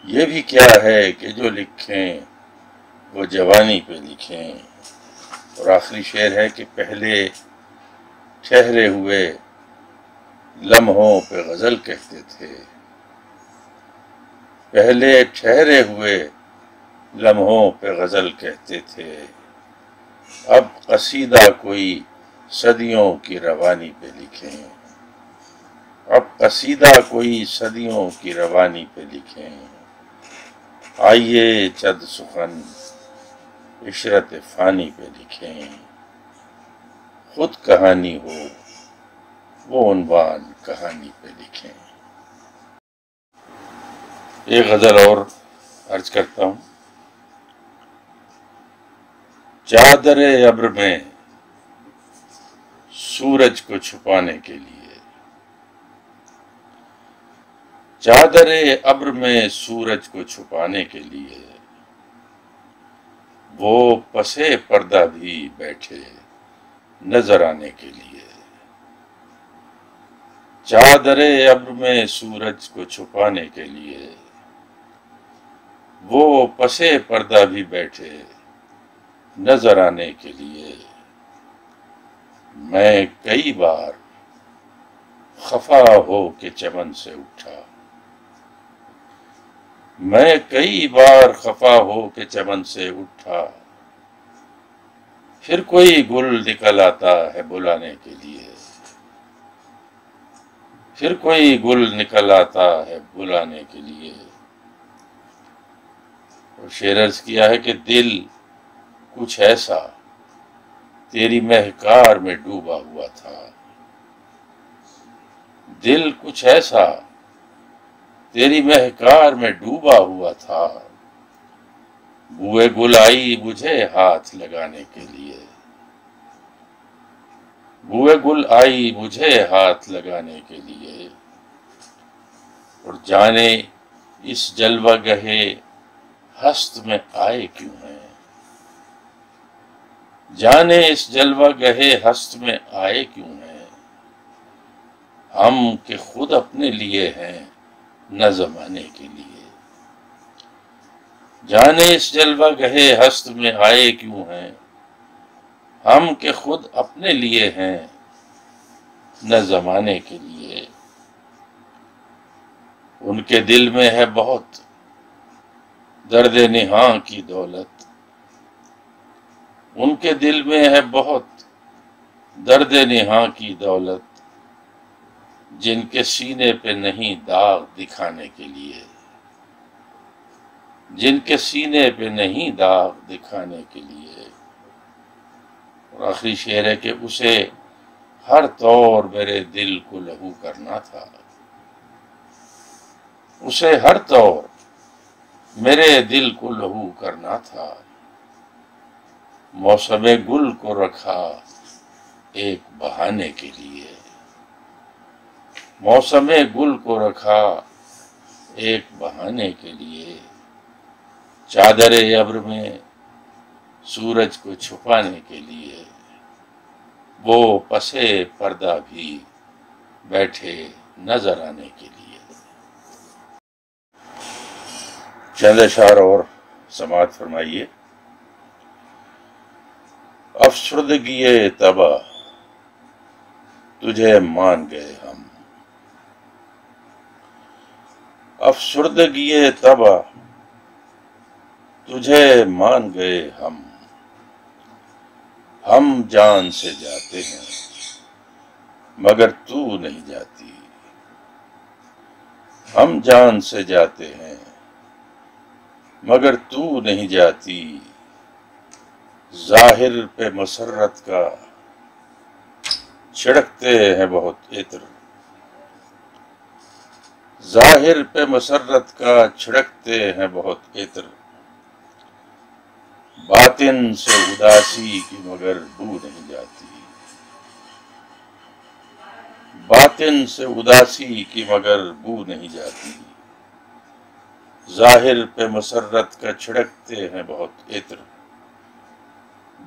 ये भी क्या है कि जो लिखें वो जवानी पे लिखें। और आखिरी शेर है कि पहले ठहरे हुए लम्हों पे गजल कहते थे। पहले ठहरे हुए लम्हों पे गजल कहते थे, अब कसीदा कोई सदियों की रवानी पे लिखें। अब कसीदा कोई सदियों की रवानी पे लिखें। आइए चद सुखन इशरत फानी पे लिखें। खुद कहानी हो वो उन्वान कहानी पे लिखें। एक गजल और अर्ज करता हूं। चादर अब्र में सूरज को छुपाने के लिए। चादर अब्र में सूरज को छुपाने के लिए वो पसे पर्दा भी बैठे नजर आने के लिए। चादर अब्र में सूरज को छुपाने के लिए वो पसे पर्दा भी बैठे नजर आने के लिए। मैं कई बार खफा हो के चमन से उठा। मैं कई बार खफा हो के चमन से उठा। फिर कोई गुल निकल आता है बुलाने के लिए। फिर कोई गुल निकल आता है बुलाने के लिए। और शेर अर्ज किया है कि दिल कुछ ऐसा तेरी महकार में डूबा हुआ था। दिल कुछ ऐसा तेरी महकार में डूबा हुआ था। बुए गुल आई मुझे हाथ लगाने के लिए। बुए गुल आई मुझे हाथ लगाने के लिए। और जाने इस जलवा गहे हस्त में आए क्यों हैं। जाने इस जलवा गहे हस्त में आए क्यों हैं। हम के खुद अपने लिए हैं न जमाने के लिए। जाने इस जलवा गहे हस्त में आए क्यों हैं। हम के खुद अपने लिए हैं न जमाने के लिए। उनके दिल में है बहुत दर्द निहां की दौलत। उनके दिल में है बहुत दर्द निहां की दौलत। जिनके सीने पे नहीं दाग दिखाने के लिए। जिनके सीने पे नहीं दाग दिखाने के लिए। और आखिरी शेर है कि उसे हर तौर मेरे दिल को लहू करना था। उसे हर तौर मेरे दिल को लहू करना था। मौसमे गुल को रखा एक बहाने के लिए। मौसमे गुल को रखा एक बहाने के लिए। चादर अब्र में सूरज को छुपाने के लिए वो पसे पर्दा भी बैठे नजर आने के लिए। चंद अशार और समाअत फरमाइए। अफसरदगी तबा तुझे मान गए हम। अफसुर्दगी तबा तुझे मान गए हम जान से जाते हैं मगर तू नहीं जाती। हम जान से जाते हैं मगर तू नहीं जाती। जाहिर पे मसरत का छिड़कते हैं बहुत इत्र। जाहिर पे मसरत का छिड़कते हैं बहुत इत्र। बातिन से उदासी की मगर बू नहीं जाती। बातिन से उदासी की मगर बू नहीं जाती। जाहिर पे मसरत का छिड़कते हैं बहुत इत्र।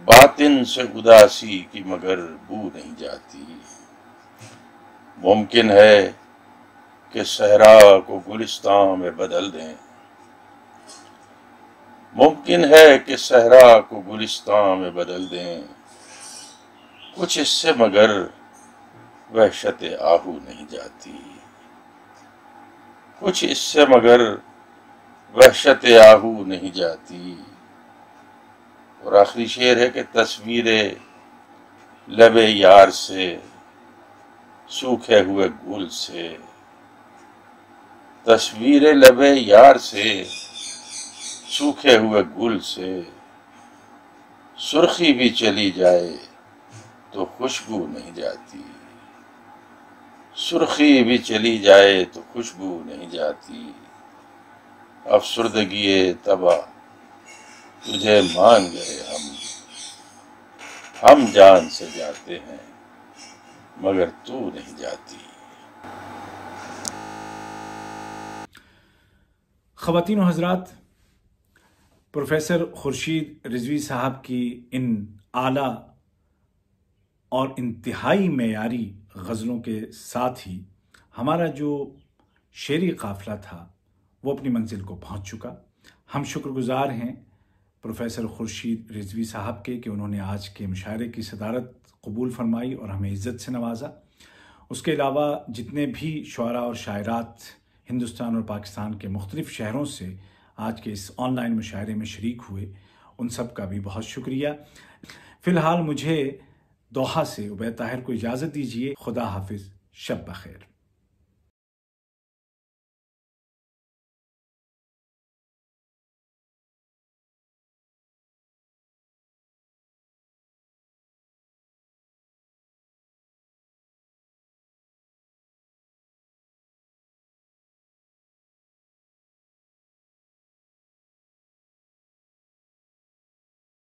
बातिन से उदासी की मगर बू नहीं जाती। मुमकिन है कि सहरा को गुलिस्तान में बदल दें। मुमकिन है कि सहरा को गुलिस्तान में बदल दें। कुछ इससे मगर वहशत आहू नहीं जाती। कुछ इससे मगर वहशत आहू नहीं जाती। और आखिरी शेर है कि तस्वीरें लबे यार से सूखे हुए गुल से। तस्वीरें लबे यार से सूखे हुए गुल से। सुर्खी भी चली जाए तो खुशबू नहीं जाती। सुर्खी भी चली जाए तो खुशबू नहीं जाती। अफसुर्दगी तबा तुझे मान गए हम जान से जाते हैं मगर तू नहीं जाती। ख़वातीन और हज़रात, प्रोफेसर खुर्शीद रिजवी साहब की इन आला और इंतहाई मेयारी गज़लों के साथ ही हमारा जो शेरी काफ़िला था वो अपनी मंजिल को पहुंच चुका। हम शुक्रगुजार हैं प्रोफेसर खुर्शीद रिजवी साहब के कि उन्होंने आज के मुशायरे की सदारत कबूल फरमाई और हमें इज़्ज़त से नवाजा। उसके अलावा जितने भी शुआरा और शायरात हिंदुस्तान और पाकिस्तान के मुख्तलिफ़ शहरों से आज के इस ऑनलाइन मुशायरे में शरीक हुए, उन सब का भी बहुत शुक्रिया। फ़िलहाल मुझे दोहा से उबैद ताहिर को इजाज़त दीजिए। खुदा हाफिज़, शब बख़ैर।